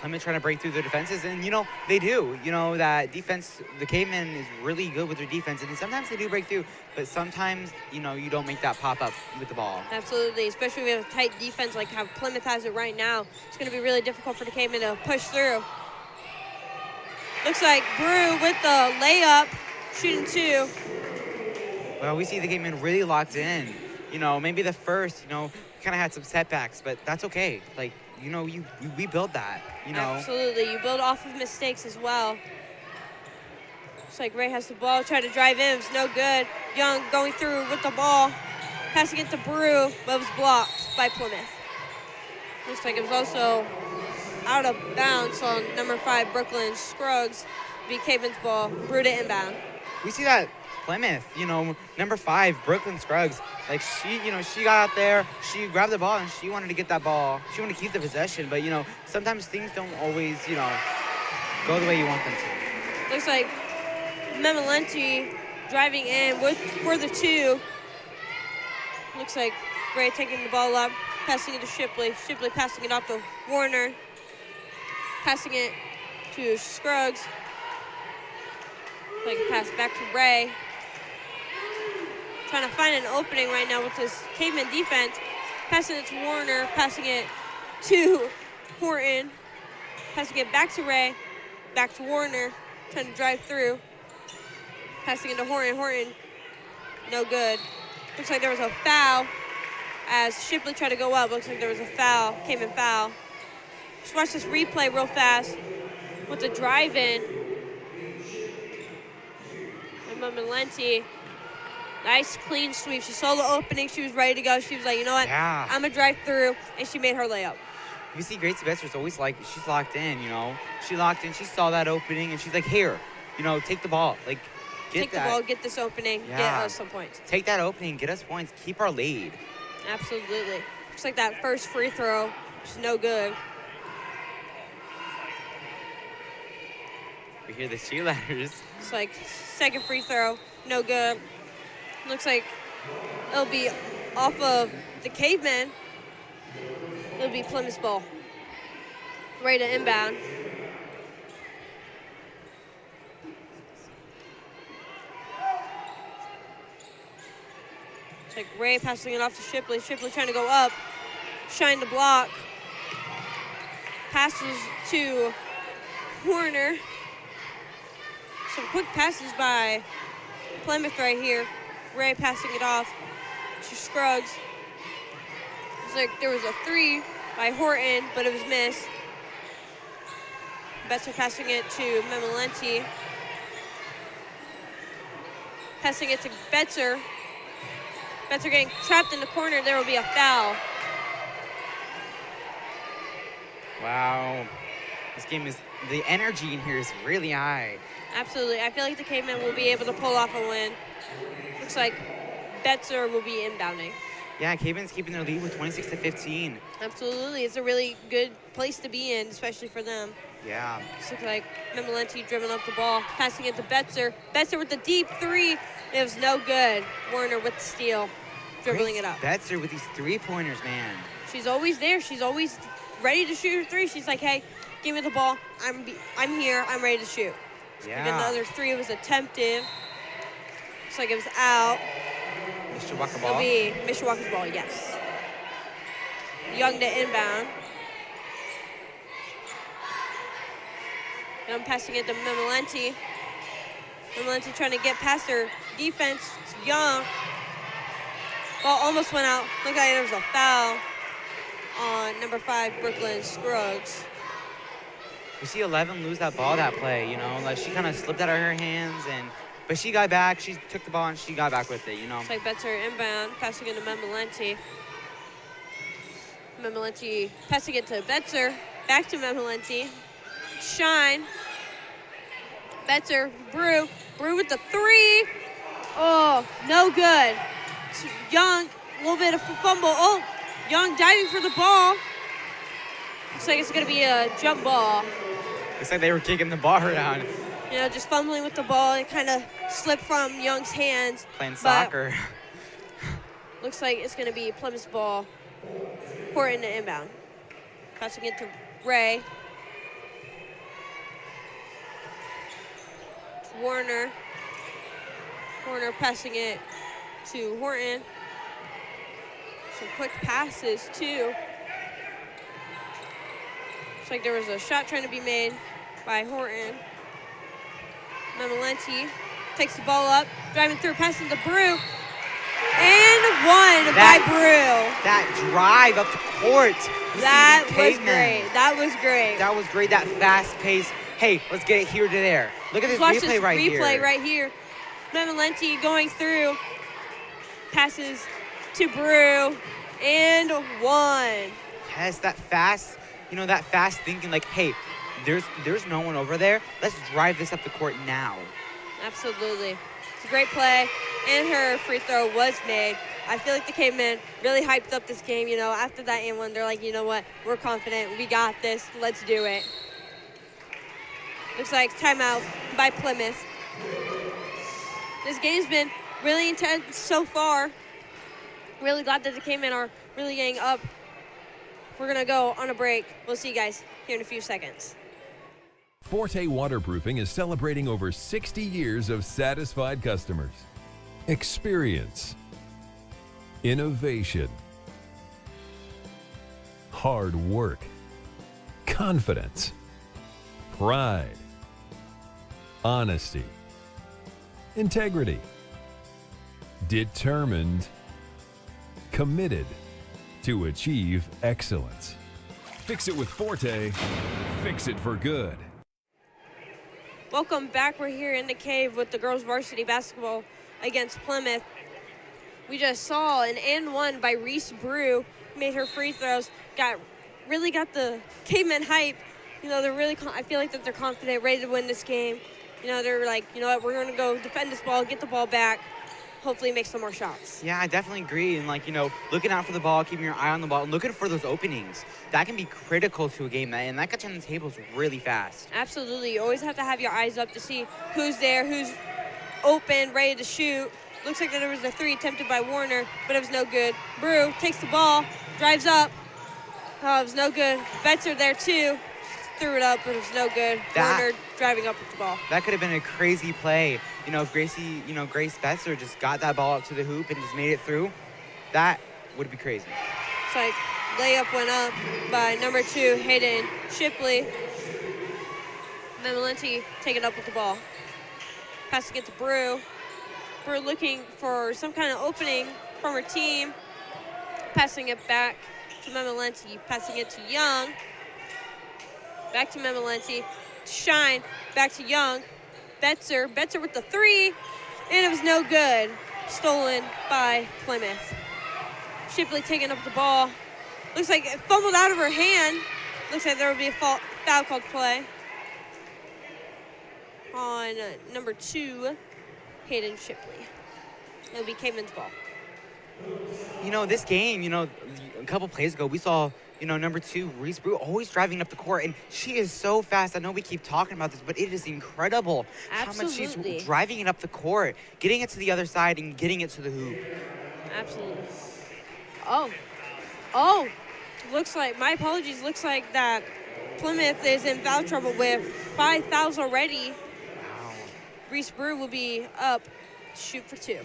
Plymouth trying to break through their defenses, and, they do. That defense, the Cavemen is really good with their defense, and sometimes they do break through, but sometimes, you don't make that pop up with the ball. Absolutely, especially with a tight defense like how Plymouth has it right now. It's going to be really difficult for the Cavemen to push through. Looks like Brew with the layup, shooting 2. Well, we see the Cavemen really locked in. Maybe the first, kind of had some setbacks, but that's okay. Like, we built that, Absolutely, you build off of mistakes as well. Looks like Ray has the ball, trying to drive in, it's no good. Young going through with the ball, passing it to Brew, but it was blocked by Plymouth. Looks like it was also out of bounds on number 5, Brooklyn Scruggs, beat Caveman's ball, Brew to inbound. We see that Plymouth, number 5, Brooklyn Scruggs, like she got out there, she grabbed the ball and she wanted to get that ball. She wanted to keep the possession, but sometimes things don't always, go the way you want them to. Looks like Memalenti driving in for the 2. Looks like Ray taking the ball up, passing it to Shipley. Shipley passing it off to Warner. Passing it to Scruggs. Like a pass back to Ray. Trying to find an opening right now with this Caveman defense. Passing it to Warner, passing it to Horton. Passing it back to Ray, back to Warner. Trying to drive through. Passing it to Horton. Horton, no good. Looks like there was a foul as Shipley tried to go up. Looks like there was a foul, Caveman foul. Just watch this replay real fast with the drive in. And Memalenti, nice clean sweep. She saw the opening. She was ready to go. She was like, you know what? Yeah. I'm going to drive through. And she made her layup. You see Gracie Besser's always like, she's locked in, She locked in. She saw that opening, and she's like, here, take the ball. Like, Take the ball, get this opening, get us some points. Take that opening, get us points, keep our lead. Absolutely. Looks like that first free throw is no good. We hear the cheerleaders. It's like second free throw, no good. Looks like it'll be off of the Cavemen. It'll be Plymouth's ball. Ready to inbound. It's like Ray passing it off to Shipley. Shipley trying to go up. Shine the block. Passes to Warner. Some quick passes by Plymouth right here. Ray passing it off to Scruggs. It's like there was a 3 by Horton, but it was missed. Betzer passing it to Memalenti. Passing it to Betzer. Betzer getting trapped in the corner. There will be a foul. Wow. This game is, the energy in here is really high. Absolutely. I feel like the Cavemen will be able to pull off a win. Looks like Betzer will be inbounding. Yeah, Cavemen's keeping their lead with 26-15. Absolutely. It's a really good place to be in, especially for them. Yeah. Just looks like Memalenti dribbling up the ball, passing it to Betzer. Betzer with the deep 3. It was no good. Warner with the steal, dribbling it up. Betzer with these 3-pointers, man. She's always there. She's always ready to shoot her 3. She's like, hey, give me the ball. I'm here. I'm ready to shoot. Yeah. And another 3 was attempted. Looks like it was out. Mishawaka It'll ball. be Mishawaka's ball, yes. Young to inbound. Young passing it to Memalenti. Memalenti trying to get past her defense. It's Young. Ball almost went out. Looked like there was a foul on number 5, Brooklyn Scruggs. We see 11 lose that ball that play, you know, like she kind of slipped out of her hands, but she got back. She took the ball and she got back with it, you know. It's like Betzer inbound, passing it to Memalenti. Memalenti passing it to Betzer. Back to Memalenti. Shine. Betzer, Brew. Brew with the 3. Oh, no good. Young, a little bit of a fumble. Oh, Young diving for the ball. Looks like it's going to be a jump ball. It's like they were kicking the ball around. You know, just fumbling with the ball. It kind of slipped from Young's hands. Playing soccer. Looks like it's going to be Plymouth's ball. Horton to inbound. Passing it to Ray. To Warner. Warner passing it to Horton. Some quick passes, too. Looks like there was a shot trying to be made by Horton. Memalenti takes the ball up, driving through, passing to Brew. And one by Brew. That drive up the court. That was great. That was great. That was great. That fast pace. Hey, let's get it here to there. Look at this replay right here. Replay right here. Memalenti going through. Passes to Brew. And one. Yes, that fast, you know, that fast thinking like, hey, there's no one over there. Let's drive this up the court now. Absolutely. It's a great play. And her free throw was made. I feel like the Cavemen really hyped up this game. You know, after that and one, they're like, you know what? We're confident. We got this. Let's do it. Looks like timeout by Plymouth. This game's been really intense so far. Really glad that the Cavemen are really getting up. We're going to go on a break. We'll see you guys here in a few seconds. Forte Waterproofing is celebrating over 60 years of satisfied customers. Experience, innovation, hard work, confidence, pride, honesty, integrity, determined, committed to achieve excellence. Fix it with Forte, fix it for good. Welcome back. We're here in the Cave with the girls varsity basketball against Plymouth. We just saw an and one by Reese Brew, made her free throws, really got the Cavemen hype. You know, they're really, I feel like that they're confident, ready to win this game. You know, they're like, you know what, we're going to go defend this ball, get the ball back, hopefully make some more shots. Yeah, I definitely agree. And, like, you know, looking out for the ball, keeping your eye on the ball, and looking for those openings. That can be critical to a game, and that can turn the tables really fast. Absolutely. You always have to have your eyes up to see who's there, who's open, ready to shoot. Looks like that there was a 3 attempted by Warner, but it was no good. Brew takes the ball, drives up. Oh, it was no good. Betzer there, too. Threw it up, but it was no good. Warner driving up with the ball. That could have been a crazy play. You know, if Grace Betzer just got that ball up to the hoop and just made it through, that would be crazy. It's like layup went up by number 2, Hayden Shipley. Memalenti taking up with the ball. Passing it to Brew. Brew looking for some kind of opening from her team. Passing it back to Memalenti. Passing it to Young. Back to Memalenti. Shine. Back to Young. Betzer with the 3. And it was no good. Stolen by Plymouth. Shipley taking up the ball. Looks like it fumbled out of her hand. Looks like there will be a foul called play on number 2, Hayden Shipley. It'll be Caveman's ball. You know, this game, you know, a couple plays ago, we saw, you know, number 2, Reese Brew, always driving up the court, and she is so fast. I know we keep talking about this, but it is incredible how much she's driving it up the court, getting it to the other side and getting it to the hoop. Absolutely. Looks like, my apologies, looks like that Plymouth is in foul trouble with 5 fouls already. Wow. Reese Brew will be up to shoot for 2.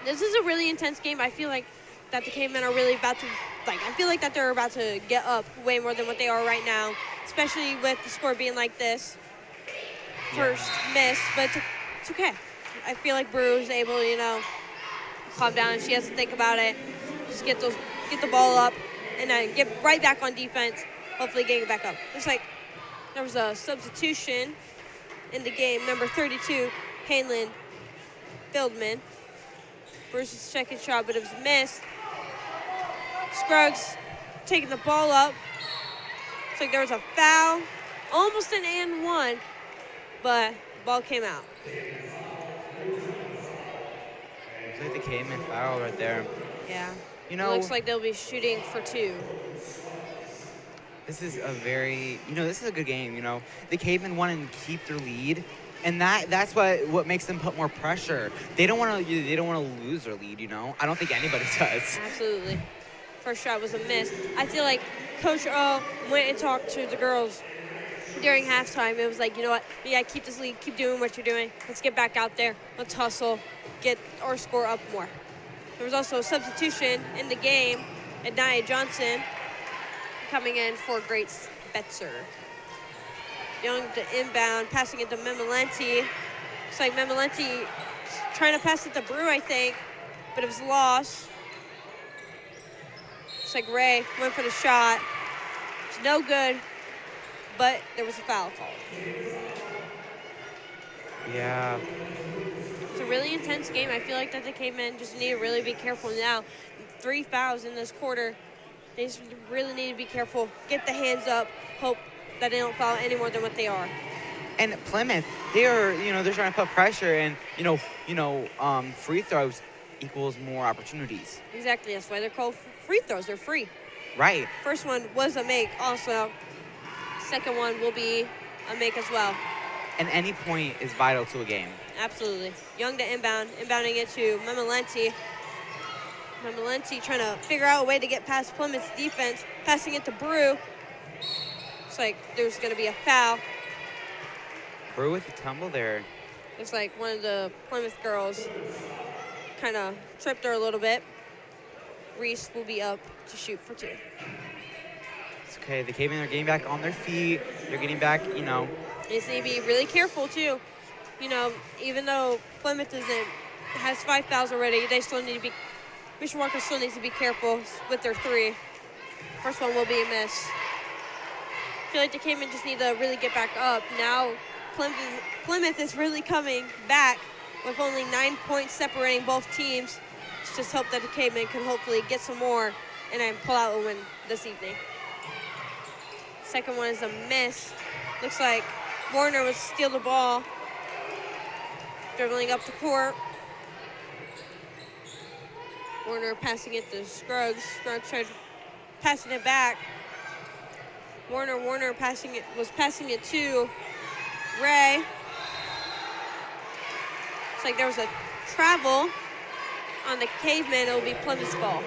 This is a really intense game. I feel like that the Cavemen are really about to, I feel like that they're about to get up way more than what they are right now, especially with the score being like this. First miss, but it's okay. I feel like Brew is able to, calm down, and she has to think about it. Just get the ball up, and then get right back on defense, hopefully getting it back up. Looks like there was a substitution in the game. Number 32, Hanlon Fieldman. Bruce's second shot, but it was missed. Scruggs taking the ball up. Looks like there was a foul. Almost an and 1, but ball came out. Looks like the Caveman foul right there. Yeah. It looks like they'll be shooting for 2. This is a very, this is a good game. The Cavemen want to keep their lead, and that's what makes them put more pressure. They don't want to lose their lead. I don't think anybody does. Absolutely. First shot was a miss. I feel like Coach O went and talked to the girls during halftime. It was like, you know what? Yeah, keep this lead. Keep doing what you're doing. Let's get back out there. Let's hustle. Get our score up more. There was also a substitution in the game. Nia Johnson coming in for Grace Betzer. Young to inbound, passing it to Memolenti. Looks like Memolenti trying to pass it to Brew, I think, but it was lost. Looks like Ray went for the shot. It's no good, but there was a foul called. Yeah. It's a really intense game. I feel like that the Cavemen just need to really be careful now. 3 fouls in this quarter. They just really need to be careful. Get the hands up. Hope that they don't foul any more than what they are. And Plymouth, they're trying to put pressure, and free throws equals more opportunities. Exactly. That's why they're called free throws. They're free. Right. First one was a make. Also, second one will be a make as well. And any point is vital to a game. Absolutely. Young to inbound, inbounding it to Memolenti. Memolenti trying to figure out a way to get past Plymouth's defense, passing it to Brew. Looks like there's going to be a foul. Brew with a tumble there. Looks like one of the Plymouth girls kind of tripped her a little bit. Reese will be up to shoot for 2. It's okay. The Cavemen are getting back on their feet. They're getting back, They need to be really careful, too. Even though Plymouth has 5 fouls already, they still need to be, Mishawaka still needs to be careful with their 3. First one will be a miss. I feel like the Cavemen just need to really get back up. Now, Plymouth is really coming back with only 9 points separating both teams. Let's just hope that the Cavemen can hopefully get some more and then pull out a win this evening. Second one is a miss. Looks like Warner would steal the ball. Dribbling up the court. Warner passing it to Scruggs. Scruggs tried passing it back. Warner was passing it to Ray. Looks like there was a travel on the Cavemen. It'll be Plymouth's ball.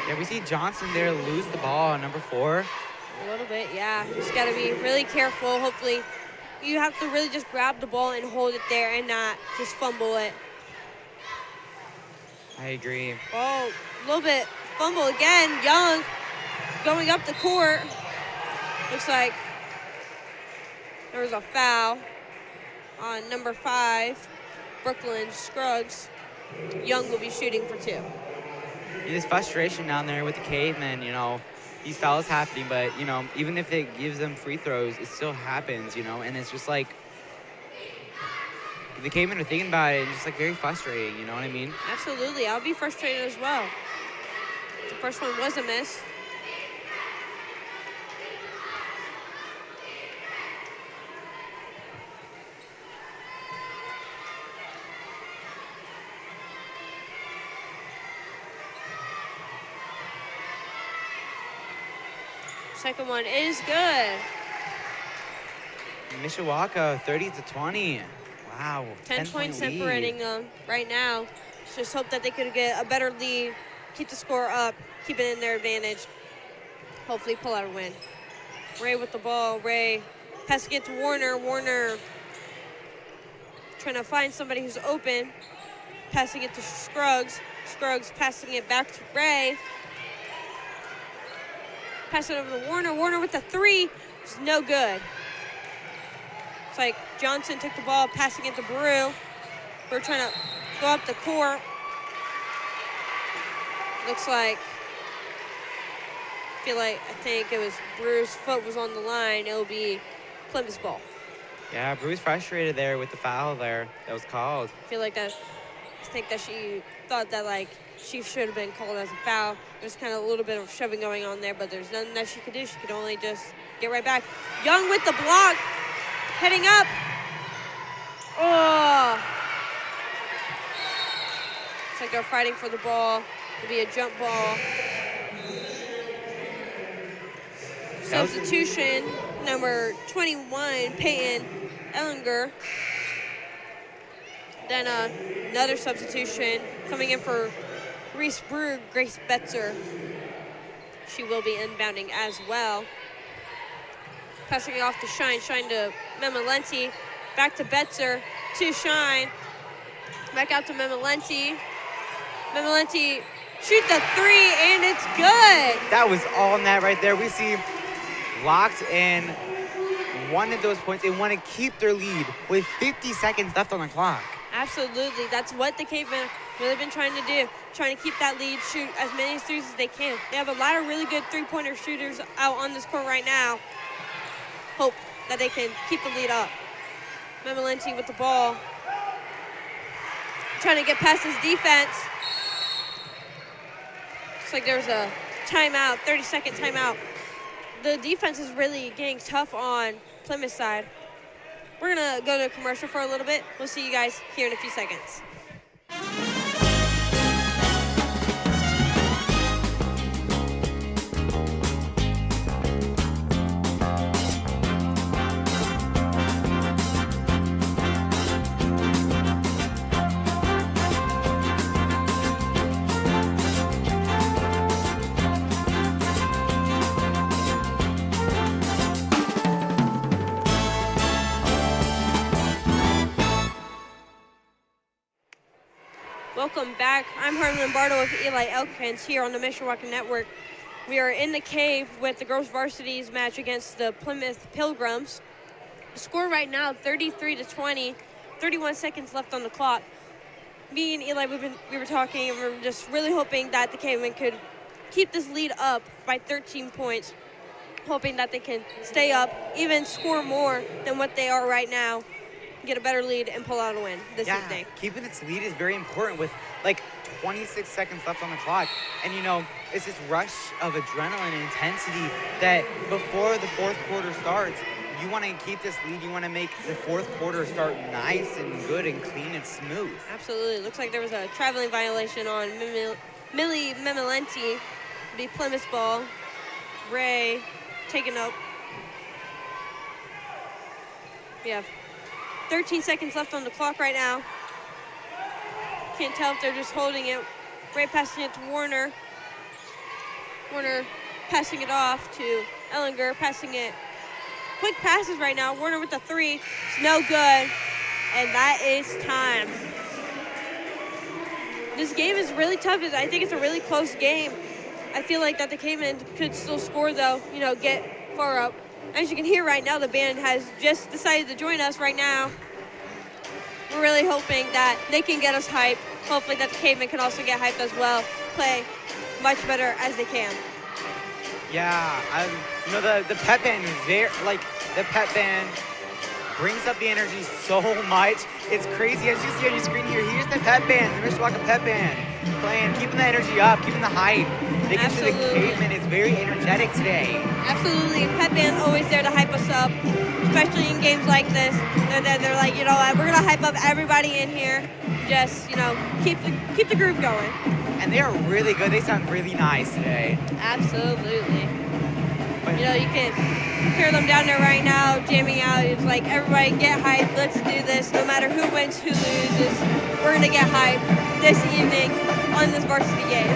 Yeah, we see Johnson there lose the ball on number 4. A little bit, yeah. Just got to be really careful. Hopefully, you have to really just grab the ball and hold it there and not just fumble it. I agree. Oh, a little bit fumble again. Young going up the court. Looks like there was a foul on number 5, Brooklyn Scruggs. Young will be shooting for 2. There's frustration down there with the Cavemen, these fouls happening, but, even if it gives them free throws, it still happens, and it's just like, the Cavemen are thinking about it and just very frustrating, you know what I mean? Absolutely, I'll be frustrated as well. The first one was a miss. Second one is good. Mishawaka, 30-20. Wow. 10 points lead. separating them right now. Just hope that they could get a better lead, keep the score up, keep it in their advantage. Hopefully pull out a win. Ray with the ball. Ray passing it to Warner. Warner trying to find somebody who's open. Passing it to Scruggs. Scruggs passing it back to Ray. Pass it over to Warner. Warner with the 3. It's no good. It's like Johnson took the ball, passing it to Brew. We're trying to go up the court. Looks like, I think it was Brew's foot was on the line. It'll be Plymouth's ball. Yeah, Brew's frustrated there with the foul there that was called. I think that she thought that, like, she should have been called as a foul. There's kind of a little bit of shoving going on there, but there's nothing that she could do. She could only just get right back. Young with the block, heading up. Oh. It's like they're fighting for the ball. It'll be a jump ball. Substitution, number 21, Peyton Ellinger. Then another substitution coming in for Reese Brew, Grace Betzer. She will be inbounding as well. Passing it off to Shine. Shine to Memolenti. Back to Betzer. To Shine. Back out to Memolenti. Memolenti shoots the 3, and it's good. That was all net right there. We see locked in, wanted those points. They want to keep their lead with 50 seconds left on the clock. Absolutely. That's what the Cavemen really been trying to do. Trying to keep that lead, shoot as many threes as they can. They have a lot of really good three-pointer shooters out on this court right now. Hope that they can keep the lead up. Memolenti with the ball. Trying to get past his defense. Looks like there's a timeout, 30-second timeout. The defense is really getting tough on Plymouth's side. We're going to go to a commercial for a little bit. We'll see you guys here in a few seconds. Welcome back. I'm Harlan Lombardo with Eli Elkins here on the Mishawaka Network. We are in the cave with the girls varsity's match against the Plymouth Pilgrims. The score right now, 33-20, 31 seconds left on the clock. Me and Eli, we were talking, and we're just really hoping that the Cavemen could keep this lead up by 13 points, hoping that they can stay up, even score more than what they are right now, get a better lead, and pull out a win this evening. Keeping its lead is very important with like 26 seconds left on the clock. And you know, it's this rush of adrenaline and intensity that before the fourth quarter starts, you want to keep this lead. You want to make the fourth quarter start nice and good and clean and smooth. Absolutely. Looks like there was a traveling violation on Millie Memolenti. Be Plymouth's ball. Ray taken up. We have 13 seconds left on the clock right now. Can't tell if they're just holding it. Ray passing it to Warner. Warner passing it off to Ellinger, passing it. Quick passes right now. Warner with the 3. It's no good. And that is time. This game is really tough. I think it's a really close game. I feel like that the Cavemen could still score, though, you know, get far up. As you can hear right now, the band has just decided to join us right now. We're really hoping that they can get us hyped. Hopefully that the Cavemen can also get hyped as well. Play much better as they can. Yeah, you know, the pep band is there. Like, the pep band brings up the energy so much. It's crazy. As you see on your screen here, here's the pep band, the Mishawaka pep band, playing, keeping the energy up, keeping the hype. Making sure the Cavemen is very energetic today. Absolutely. Pep band always there to hype us up, especially in games like this. They're like, you know, we're going to hype up everybody in here. Just, you know, keep the groove going. And they are really good. They sound really nice today. Absolutely. But, you know, you can hear them down there right now jamming out. It's like, everybody get hyped. Let's do this. No matter who wins, who loses, we're going to get hyped this evening on this varsity game.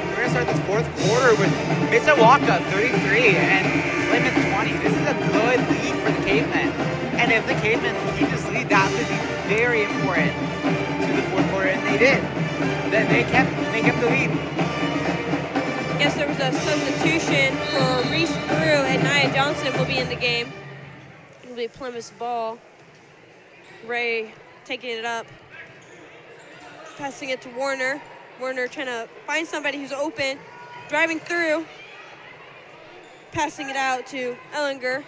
We're going to start this fourth quarter with Mishawaka 33 and Plymouth 20. This is a good lead for the Cavemen. And And if the Cavemen keep this lead, that would be very important to the fourth quarter, and they did. They kept the lead. I guess there was a substitution for Reese Brew, and Nia Johnson will be in the game. It'll be Plymouth's ball. Ray taking it up, passing it to Warner. Warner trying to find somebody who's open, driving through, passing it out to Ellinger,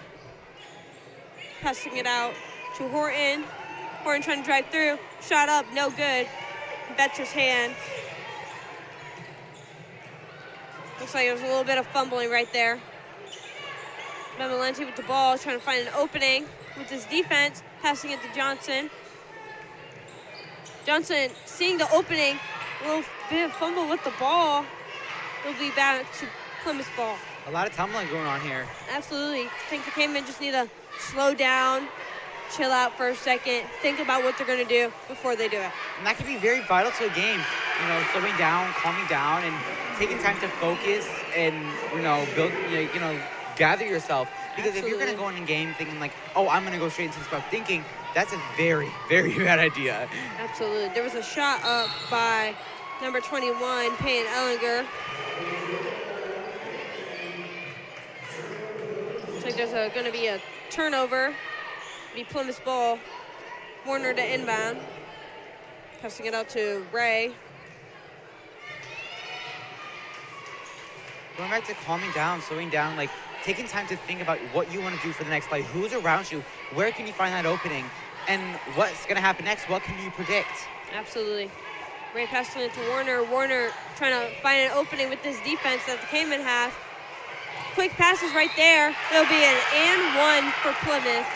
passing it out to Horton. Horton trying to drive through, shot up, no good. Betzer's hand. Looks like there's a little bit of fumbling right there. Memalenti with the ball, trying to find an opening with his defense, passing it to Johnson. Johnson seeing the opening, a little bit of fumble with the ball. It'll be back to Plymouth's ball. A lot of tumbling going on here. Absolutely. I think the Cavemen just need to slow down, chill out for a second, think about what they're going to do before they do it. And that can be very vital to a game. You know, slowing down, calming down, and taking time to focus and, build, gather yourself. Because if you're going to go in a game thinking like, oh, I'm going to go straight into this without thinking, that's a very, very bad idea. Absolutely. There was a shot up by number 21, Peyton Ellinger. Looks like there's going to be a turnover. Be Plymouth's ball. Warner to inbound. Passing it out to Ray. Going back to calming down, slowing down, like taking time to think about what you want to do for the next play. Who's around you? Where can you find that opening? And what's going to happen next? What can you predict? Absolutely. Ray passing it to Warner. Warner trying to find an opening with this defense that the Cavemen have. Quick passes right there. There'll be an and one for Plymouth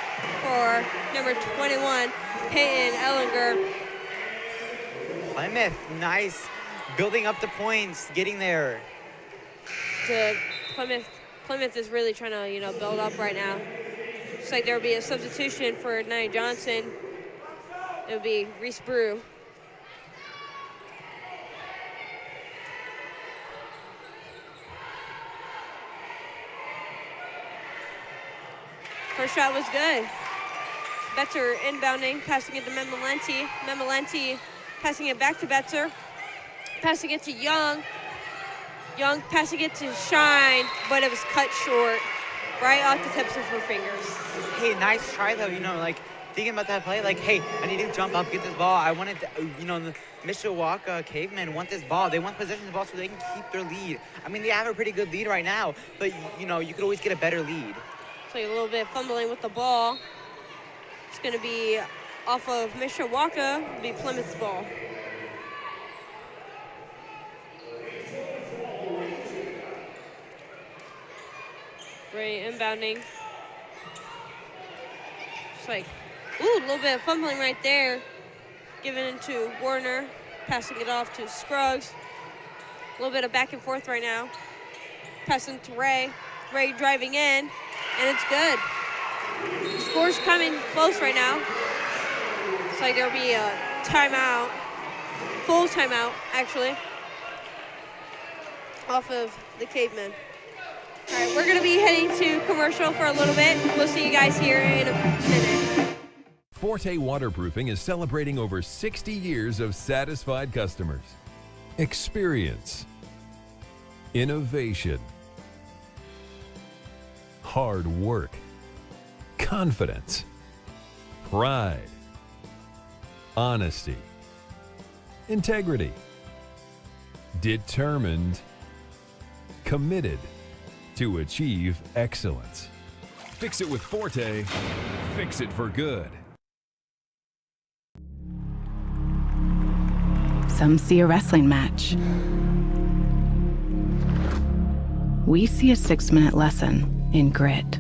for number 21, Peyton Ellinger. Plymouth, nice. Building up the points, getting there. Plymouth is really trying to, build up right now. Looks like there'll be a substitution for Nia Johnson. It'll be Reese Brew. First shot was good. Betzer inbounding, passing it to Memalenti. Memalenti passing it back to Betzer. Passing it to Young. Young passing it to Shine, but it was cut short, right off the tips of her fingers. Hey, nice try though, thinking about that play, hey, I need to jump up, get this ball. I wanted, the Mishawaka Cavemen want this ball. They want possession of the ball so they can keep their lead. I mean, they have a pretty good lead right now, but, you could always get a better lead. So a little bit fumbling with the ball. It's going to be off of Mishawaka, be Plymouth's ball. Ray inbounding. Just a little bit of fumbling right there. Giving it to Warner, passing it off to Scruggs. A little bit of back and forth right now. Passing to Ray. Ray driving in, and it's good. The score's coming close right now. It's like there'll be a timeout, full timeout, actually, off of the Cavemen. All right, we're going to be heading to commercial for a little bit. We'll see you guys here in a minute. Forte Waterproofing is celebrating over 60 years of satisfied customers. Experience, innovation, hard work, confidence, pride, honesty, integrity, determined, committed to achieve excellence. Fix it with Forte, fix it for good. Some see a wrestling match. We see a 6-minute lesson in grit.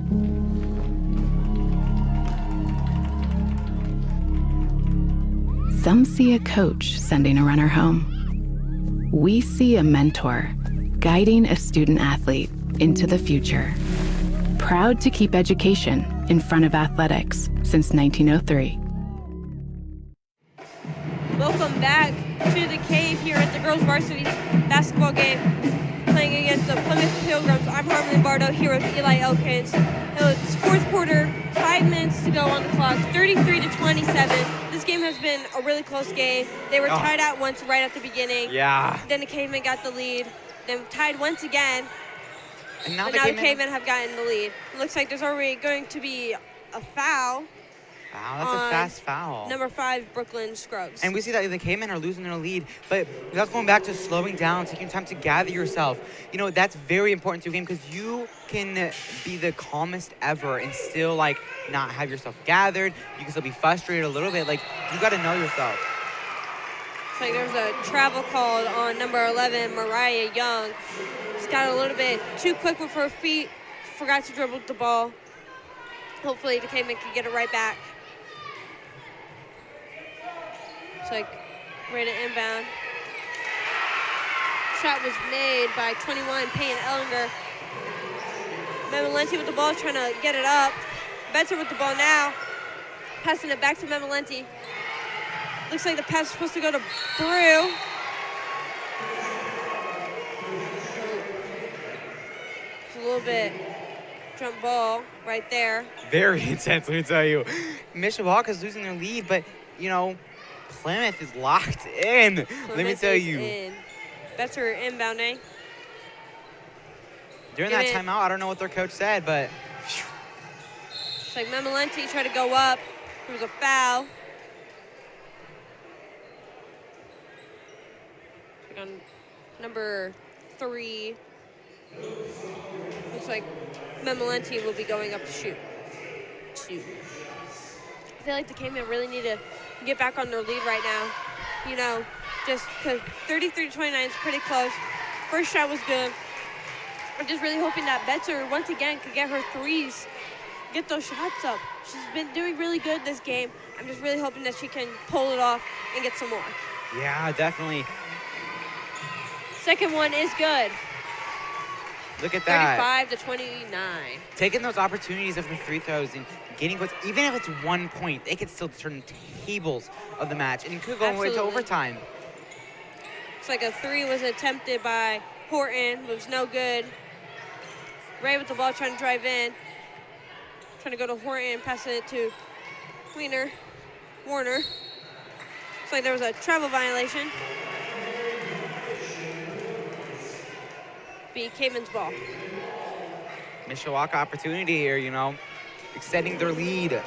Some see a coach sending a runner home. We see a mentor guiding a student athlete into the future. Proud to keep education in front of athletics since 1903. Welcome back to the Cave here at the girls varsity basketball game. playing against the Plymouth Pilgrims. I'm Harmony Bardo here with Eli Elkins. It's fourth quarter, 5 minutes to go on the clock, 33-27. This game has been a really close game. They were tied at once right at the beginning. Yeah. Then the Cavemen got the lead. Then tied once again. And now but the now the Cavemen have gotten the lead. It looks like there's already going to be a foul. Wow, that's a fast foul. Number 5, Brooklyn Scruggs. And we see that the Cavemen are losing their lead, but that's going back to slowing down, taking time to gather yourself. You know, that's very important to a game because you can be the calmest ever and still, like, not have yourself gathered. You can still be frustrated a little bit. Like, you got to know yourself. It's like there's a travel called on number 11, Mariah Young. She's got a little bit too quick with her feet, forgot to dribble the ball. Hopefully the Cavemen can get it right back. It's like ready to inbound. Shot was made by 21, Payne Ellinger. Memolenti with the ball, trying to get it up. Betzer with the ball now. Passing it back to Memolenti. Looks like the pass is supposed to go to Brew. It's a little bit jump ball right there. Very intense, let me tell you. Mishawaka's losing their lead, but, you know, Plymouth is locked in. Let me tell you. Betzer inbounding. During that timeout, I don't know what their coach said, but... It's like Memolenti tried to go up. There was a foul. Like on number 3. Looks like Memolenti will be going up to shoot. I feel like the Cavemen really need to get back on their lead right now. You know, just because 33-29 is pretty close. First shot was good. I'm just really hoping that Betzer, once again, could get her threes, get those shots up. She's been doing really good this game. I'm just really hoping that she can pull it off and get some more. Yeah, definitely. Second one is good. Look at that. 35-29. Taking those opportunities of the free throws and getting what's, even if it's 1 point, they could still turn tables of the match, and it could go into overtime. It's like a 3 was attempted by Horton, but it was no good. Ray with the ball, trying to drive in. Trying to go to Horton, passing it to Warner. Looks like there was a travel violation. Be Caveman's ball. Mishawaka opportunity here, you know, extending their lead.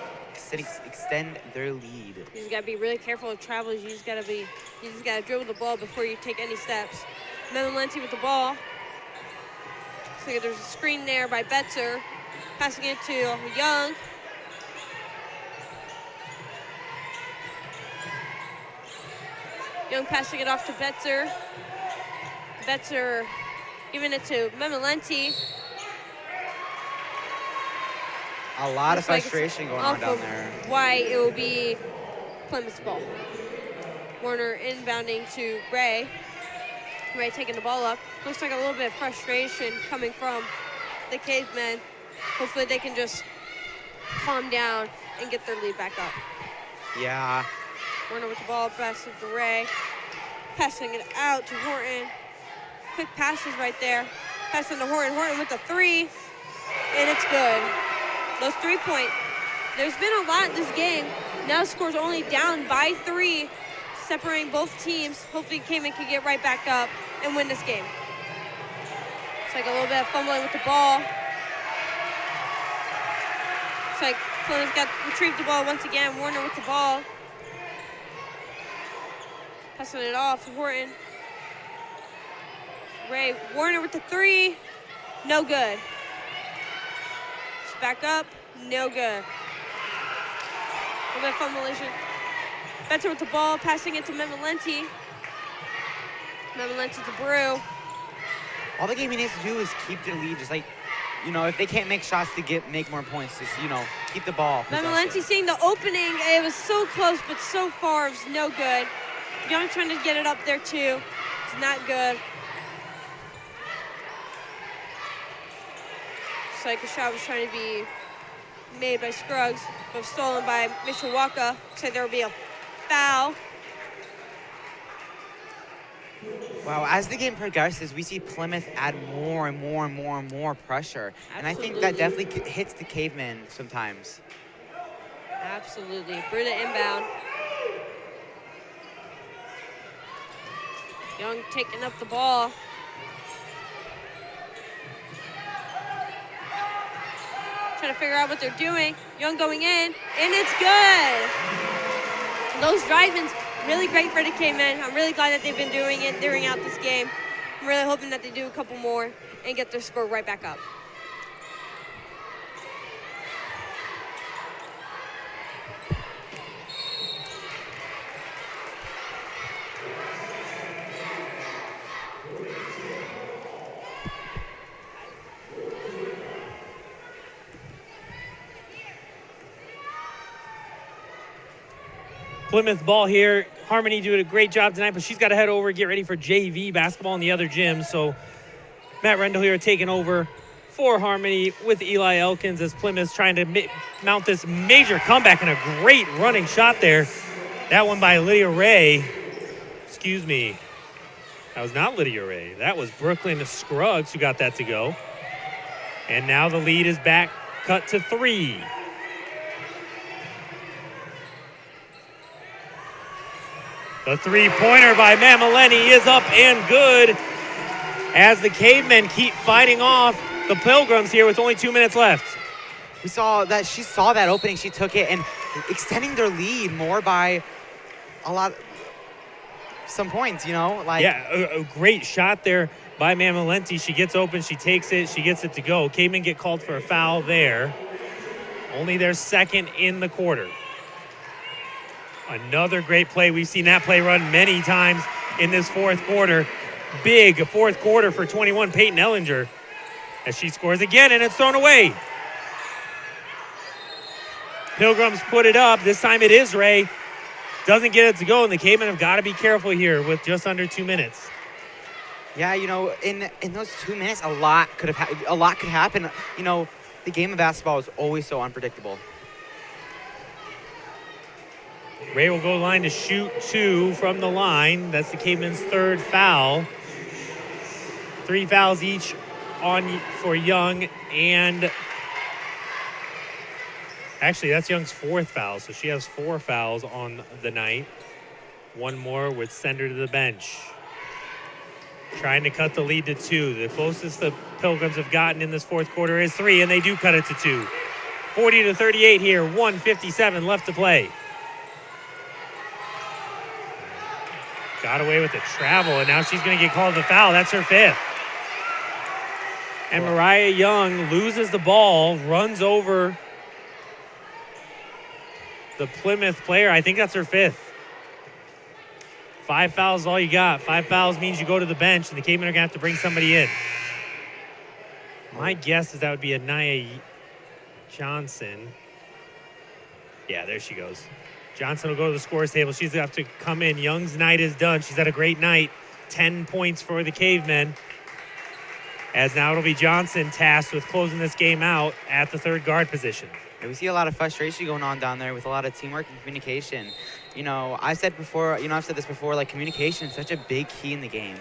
Extend their lead. You just gotta be really careful with travels. You just gotta dribble the ball before you take any steps. Memolenti with the ball. So there's a screen there by Betzer. Passing it to Young. Young passing it off to Betzer. Betzer giving it to Memolenti. A lot of frustration going on down there. Why it will be Plymouth's ball. Warner inbounding to Ray. Ray taking the ball up. Looks like a little bit of frustration coming from the Cavemen. Hopefully they can just calm down and get their lead back up. Yeah. Warner with the ball, passing to Ray. Passing it out to Horton. Quick passes right there. Passing to Horton. Horton with the 3. And it's good. Those 3-point. There's been a lot in this game. Now the score's only down by 3, separating both teams. Hopefully Cavemen can get right back up and win this game. It's like a little bit of fumbling with the ball. It's like Plymouth got retrieved the ball once again. Warner with the ball. Passing it off to Horton. Ray, Warner with the 3. No good. It's back up. No good. A little bit of fumbling. Betzer with the ball, passing it to Memolenti. Memolenti to Brew. All the game needs to do is keep their lead. Just like, you know, if they can't make shots to make more points, just, you know, keep the ball. Memolenti seeing the opening. It was so close, but so far it was no good. Young trying to get it up there too. It's not good. It's like a shot was trying to be made by Scruggs, but stolen by Mishawaka. Looks like there will be a foul. Wow, as the game progresses, we see Plymouth add more and more and more and more pressure. And I think that definitely hits the Cavemen sometimes. Absolutely. Bruta inbound. Young taking up the ball. Trying to figure out what they're doing. Young going in, and it's good. Those drive-ins, really great for the Cavemen. I'm really glad that they've been doing it during out this game. I'm really hoping that they do a couple more and get their score right back up. Plymouth ball here. Harmony doing a great job tonight, but she's got to head over and get ready for JV basketball in the other gym. So Matt Rendell here taking over for Harmony with Eli Elkins as Plymouth's trying to mount this major comeback, and a great running shot there. That one by Lydia Ray. Excuse me. That was not Lydia Ray. That was Brooklyn Scruggs who got that to go. And now the lead is back, cut to 3. The three-pointer by Mammaleni is up and good as the Cavemen keep fighting off the Pilgrims here with only 2 minutes left. We saw that she saw that opening, she took it, and extending their lead more by some points, Yeah, a great shot there by Mammalenti. She gets open, she takes it, she gets it to go. Cavemen get called for a foul there. Only their second in the quarter. Another great play. We've seen that play run many times in this fourth quarter. Big fourth quarter for 21 Peyton Ellinger as she scores again, and it's thrown away. Pilgrims put it up. This time it is Ray. Doesn't get it to go, and the Cavemen have got to be careful here with just under 2 minutes. Yeah, in those 2 minutes, a lot could happen. The game of basketball is always so unpredictable. Ray will go to the line to shoot 2 from the line. That's the Cavemen's third foul. 3 fouls each for Young, and actually that's Young's 4th foul, so she has 4 fouls on the night. One more would send her to the bench. Trying to cut the lead to 2. The closest the Pilgrims have gotten in this fourth quarter is 3, and they do cut it to 2. 40-38 here, 1:57 left to play. Got away with the travel, and now she's going to get called the foul. That's her 5th. And Mariah Young loses the ball, runs over the Plymouth player. I think that's her 5th. 5 fouls is all you got. 5 fouls means you go to the bench, and the Cavemen are going to have to bring somebody in. My guess is that would be Anaya Johnson. Yeah, there she goes. Johnson will go to the scores table. She's going to have to come in. Young's night is done. She's had a great night. 10 points for the Cavemen. As now it'll be Johnson tasked with closing this game out at the third guard position. And we see a lot of frustration going on down there with a lot of teamwork and communication. I've said this before, communication is such a big key in the game.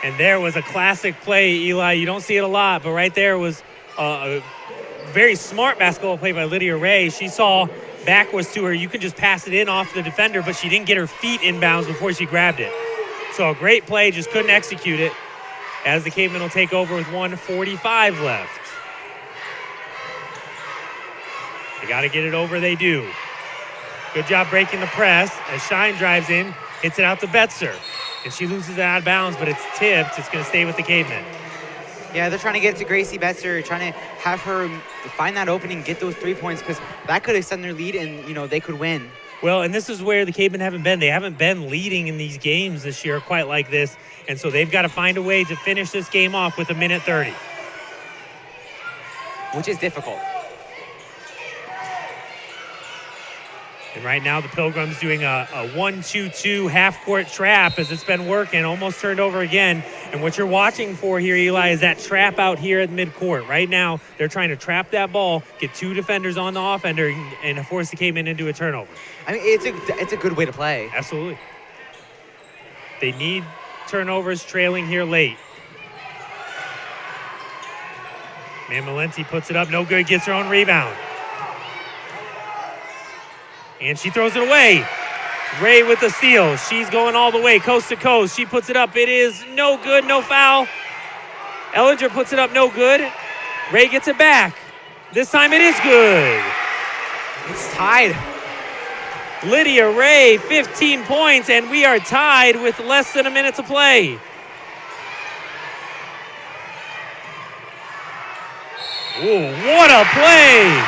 And there was a classic play, Eli. You don't see it a lot, but right there was a very smart basketball play by Lydia Ray. She saw back was to her. You can just pass it in off the defender, but she didn't get her feet inbounds before she grabbed it. So a great play, just couldn't execute it as the Cavemen will take over with 1:45 left. They got to get it over. They do. Good job breaking the press as Shine drives in, hits it out to Betzer. And she loses it out of bounds, but it's tipped. It's going to stay with the Cavemen. Yeah, they're trying to get to Gracie Betzer, trying to have her find that opening, get those 3 points, because that could extend their lead and, they could win. Well, and this is where the Cavemen haven't been. They haven't been leading in these games this year quite like this. And so they've got to find a way to finish this game off with 1:30. Which is difficult. And right now the Pilgrims doing a 1-2-2 half-court trap as it's been working, almost turned over again. And what you're watching for here, Eli, is that trap out here at midcourt. Right now they're trying to trap that ball, get 2 defenders on the offender, and force the Cavemen into a turnover. I mean, it's a good way to play. Absolutely. They need turnovers trailing here late. Mamalenti puts it up, no good, gets her own rebound. And she throws it away. Ray with the steal. She's going all the way, coast to coast. She puts it up. It is no good, no foul. Ellinger puts it up, no good. Ray gets it back. This time it is good. It's tied. Lydia Ray, 15 points, and we are tied with less than a minute to play. Ooh, what a play!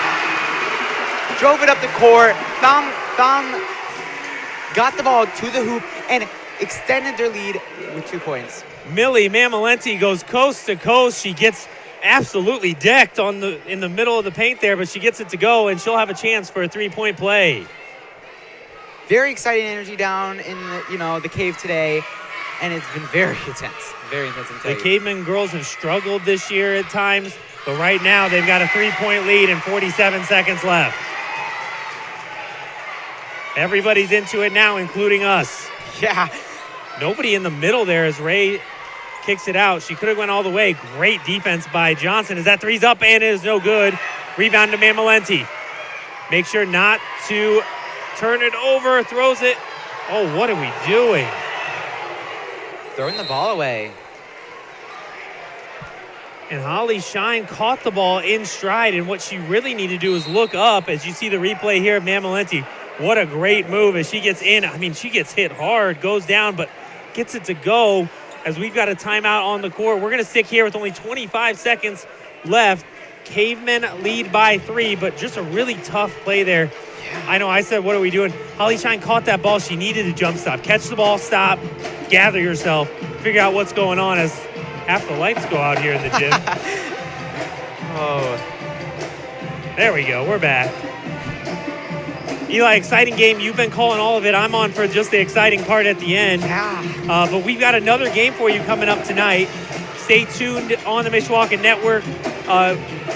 Drove it up the court, got the ball to the hoop, and extended their lead with 2 points. Millie Mamalenti goes coast to coast. She gets absolutely decked in the middle of the paint there, but she gets it to go, and she'll have a chance for a 3-point play. Very exciting energy down in the cave today, and it's been very intense. Very intense. The Caveman girls have struggled this year at times, but right now they've got a 3-point lead and 47 seconds left. Everybody's into it now, including us. Yeah. Nobody in the middle there as Ray kicks it out. She could have went all the way. Great defense by Johnson as that three's up and it is no good. Rebound to Mamalenti. Make sure not to turn it over. Throws it. Oh, what are we doing? Throwing the ball away. And Holly Shine caught the ball in stride, and what she really needed to do is look up as you see the replay here of Mamalenti. What a great move as she gets in. I mean, she gets hit hard, goes down, but gets it to go as we've got a timeout on the court. We're going to stick here with only 25 seconds left. Cavemen lead by 3, but just a really tough play there. Yeah. I know I said, what are we doing? Holly Shine caught that ball. She needed a jump stop. Catch the ball, stop, gather yourself, figure out what's going on as half the lights go out here in the gym. Oh. There we go. We're back. Eli, exciting game. You've been calling all of it. I'm on for just the exciting part at the end. Yeah. But we've got another game for you coming up tonight. Stay tuned on the Mishawaka Network.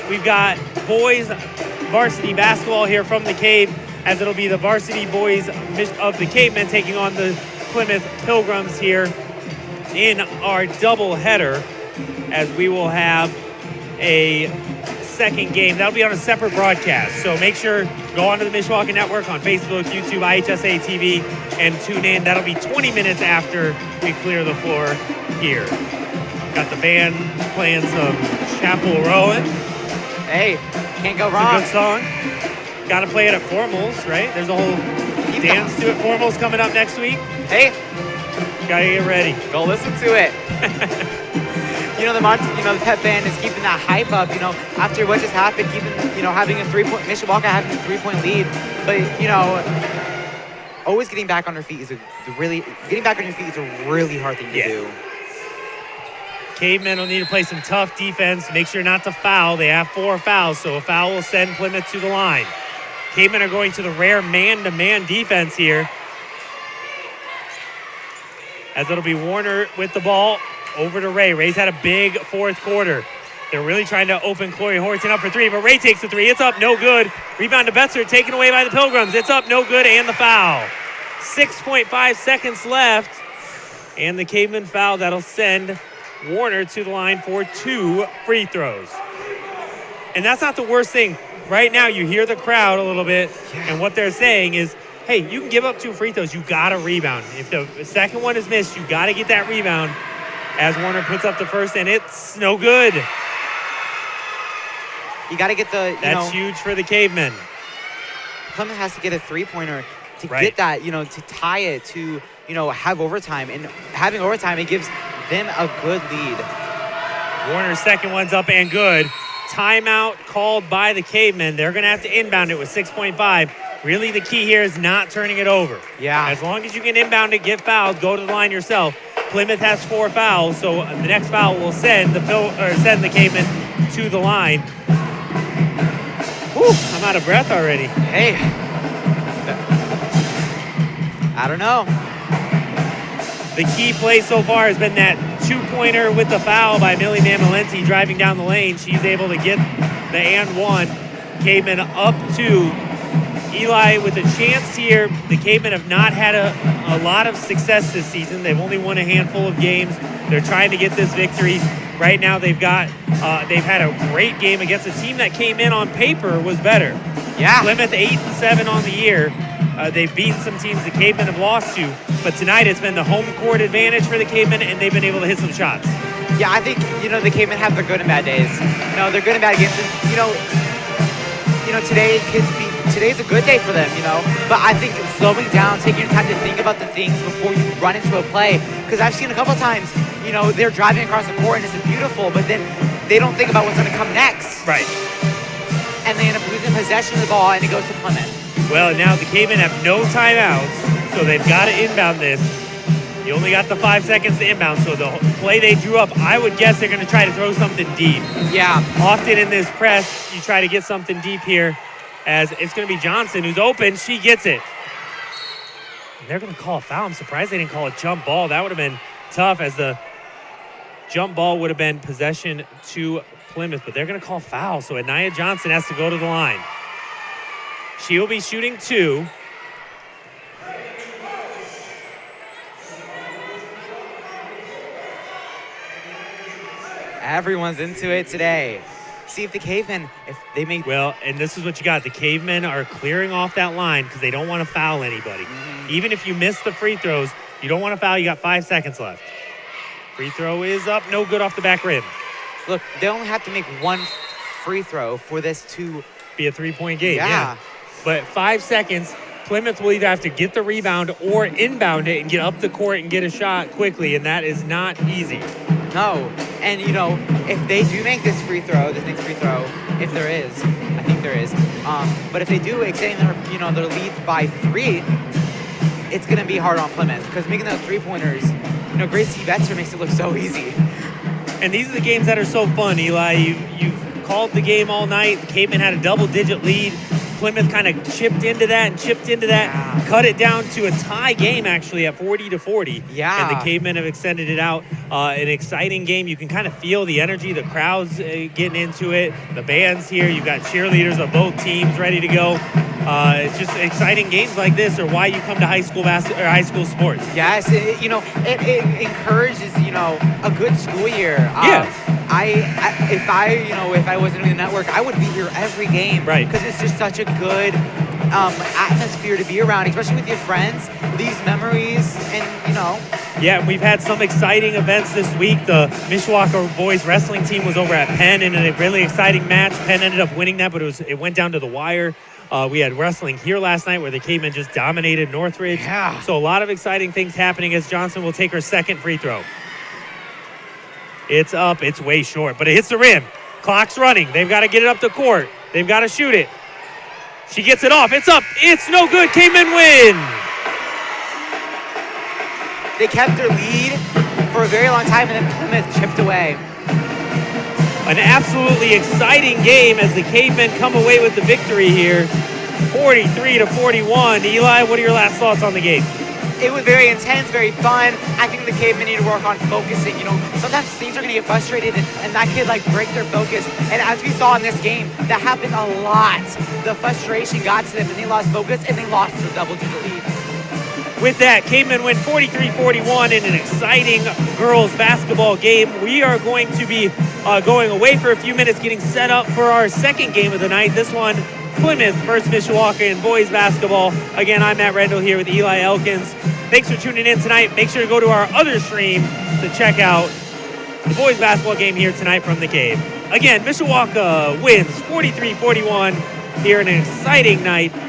We've got boys varsity basketball here from the Cave, as it'll be the varsity boys of the Cavemen taking on the Plymouth Pilgrims here in our doubleheader, as we will have a second game. That'll be on a separate broadcast. So make sure, go onto the Mishawaka Network on Facebook, YouTube, IHSA TV, and tune in. That'll be 20 minutes after we clear the floor here. Got the band playing some Chapel Rowan. Hey, can't go It's wrong. a good song. Got to play it at Formals, right? There's a whole dance to it. Formals coming up next week. Hey, gotta get ready. Go listen to it. The pep band is keeping that hype up, after what just happened, keeping, having a 3-point, Mishawaka having a 3-point lead. But, always getting back on your feet is a really hard thing to do. Cavemen will need to play some tough defense. Make sure not to foul. They have 4 fouls, so a foul will send Plymouth to the line. Cavemen are going to the rare man-to-man defense here, as it'll be Warner with the ball over to Ray. Ray's had a big fourth quarter. They're really trying to open Chloe Horton up for 3, but Ray takes the 3. It's up, no good. Rebound to Betzer, taken away by the Pilgrims. It's up, no good, and the foul. 6.5 seconds left, and the Caveman foul that'll send Warner to the line for 2 free throws. And that's not the worst thing. Right now, you hear the crowd a little bit, and what they're saying is, hey, you can give up 2 free throws. You got to rebound. If the second one is missed, you got to get that rebound, as Warner puts up the first, and it's no good. You got to get That's huge for the Cavemen. Plymouth has to get a 3-pointer to get that, to tie it, to, have overtime. And having overtime, it gives them a good lead. Warner's second one's up and good. Timeout called by the Cavemen. They're going to have to inbound it with 6.5. Really, the key here is not turning it over. Yeah. As long as you can inbound it, get fouled, go to the line yourself. Plymouth has 4 fouls, so the next foul will send the Cavemen to the line. Whew, I'm out of breath already. Hey. I don't know. The key play so far has been that 2-pointer with the foul by Millie Mamalenti driving down the lane. She's able to get the and one. Cavemen up to Eli with a chance here. The Cavemen have not had a lot of success this season. They've only won a handful of games. They're trying to get this victory. Right now they've had a great game against a team that came in on paper was better. Yeah. Plymouth 8-7 on the year. They've beaten some teams the Cavemen have lost to, but tonight it's been the home court advantage for the Cavemen, and they've been able to hit some shots. Yeah, I think, the Cavemen have their good and bad days. They're good and bad games. Today's a good day for them, But I think slowing down, taking your time to think about the things before you run into a play. Because I've seen a couple times, they're driving across the court and it's beautiful, but then they don't think about what's going to come next. Right. And they end up losing possession of the ball, and it goes to Plymouth. Well, now the Cavemen have no timeouts, so they've got to inbound this. You only got the 5 seconds to inbound, so the play they drew up, I would guess they're going to try to throw something deep. Yeah. Often in this press, you try to get something deep here, as it's going to be Johnson who's open. She gets it. And they're going to call a foul. I'm surprised they didn't call a jump ball. That would have been tough, as the jump ball would have been possession to Plymouth, but they're going to call foul, so Anaya Johnson has to go to the line. She will be shooting 2. Everyone's into it today. See if the Cavemen, if they make... Well, and this is what you got. The Cavemen are clearing off that line because they don't want to foul anybody. Mm-hmm. Even if you miss the free throws, you don't want to foul. You got 5 seconds left. Free throw is up. No good off the back rim. Look, they only have to make one free throw for this to... be a 3-point game. Yeah. But 5 seconds, Plymouth will either have to get the rebound or inbound it and get up the court and get a shot quickly, and that is not easy. No. And, if they do make this next free throw, if there is, I think there is, but if they do extend their lead by 3, it's going to be hard on Plymouth, because making those 3-pointers, Gracie Betzer makes it look so easy. And these are the games that are so fun, Eli. You've called the game all night. The Cavemen had a double-digit lead. Plymouth kind of chipped into that, cut it down to a tie game, actually, at 40-40. Yeah. And the Cavemen have extended it out. An exciting game. You can kind of feel the energy. The crowd's getting into it. The band's here. You've got cheerleaders of both teams ready to go. It's just exciting games like this are why you come to high school high school sports. Yes, it encourages, a good school year. If I wasn't in the network, I would be here every game. Right. Because it's just such a good atmosphere to be around, especially with your friends. These memories, and Yeah, we've had some exciting events this week. The Mishawaka boys wrestling team was over at Penn in a really exciting match. Penn ended up winning that, but it went down to the wire. We had wrestling here last night where the Cavemen just dominated Northridge. Yeah. So a lot of exciting things happening as Johnson will take her second free throw. It's up. It's way short, but it hits the rim. Clock's running. They've got to get it up the court. They've got to shoot it. She gets it off. It's up. It's no good. Cavemen win. They kept their lead for a very long time, and then Plymouth chipped away. An absolutely exciting game as the Cavemen come away with the victory here, 43-41. Eli, what are your last thoughts on the game? It was very intense, very fun. I think the Cavemen need to work on focusing. Sometimes teams are going to get frustrated, and that could break their focus. And as we saw in this game, that happened a lot. The frustration got to them, and they lost focus, and they lost their double-digit lead. With that, Cavemen win 43-41 in an exciting girls basketball game. We are going to be going away for a few minutes, getting set up for our second game of the night. This one, Plymouth versus Mishawaka in boys basketball. Again, I'm Matt Rendell here with Eli Elkins. Thanks for tuning in tonight. Make sure to go to our other stream to check out the boys basketball game here tonight from the Cave. Again, Mishawaka wins 43-41 here in an exciting night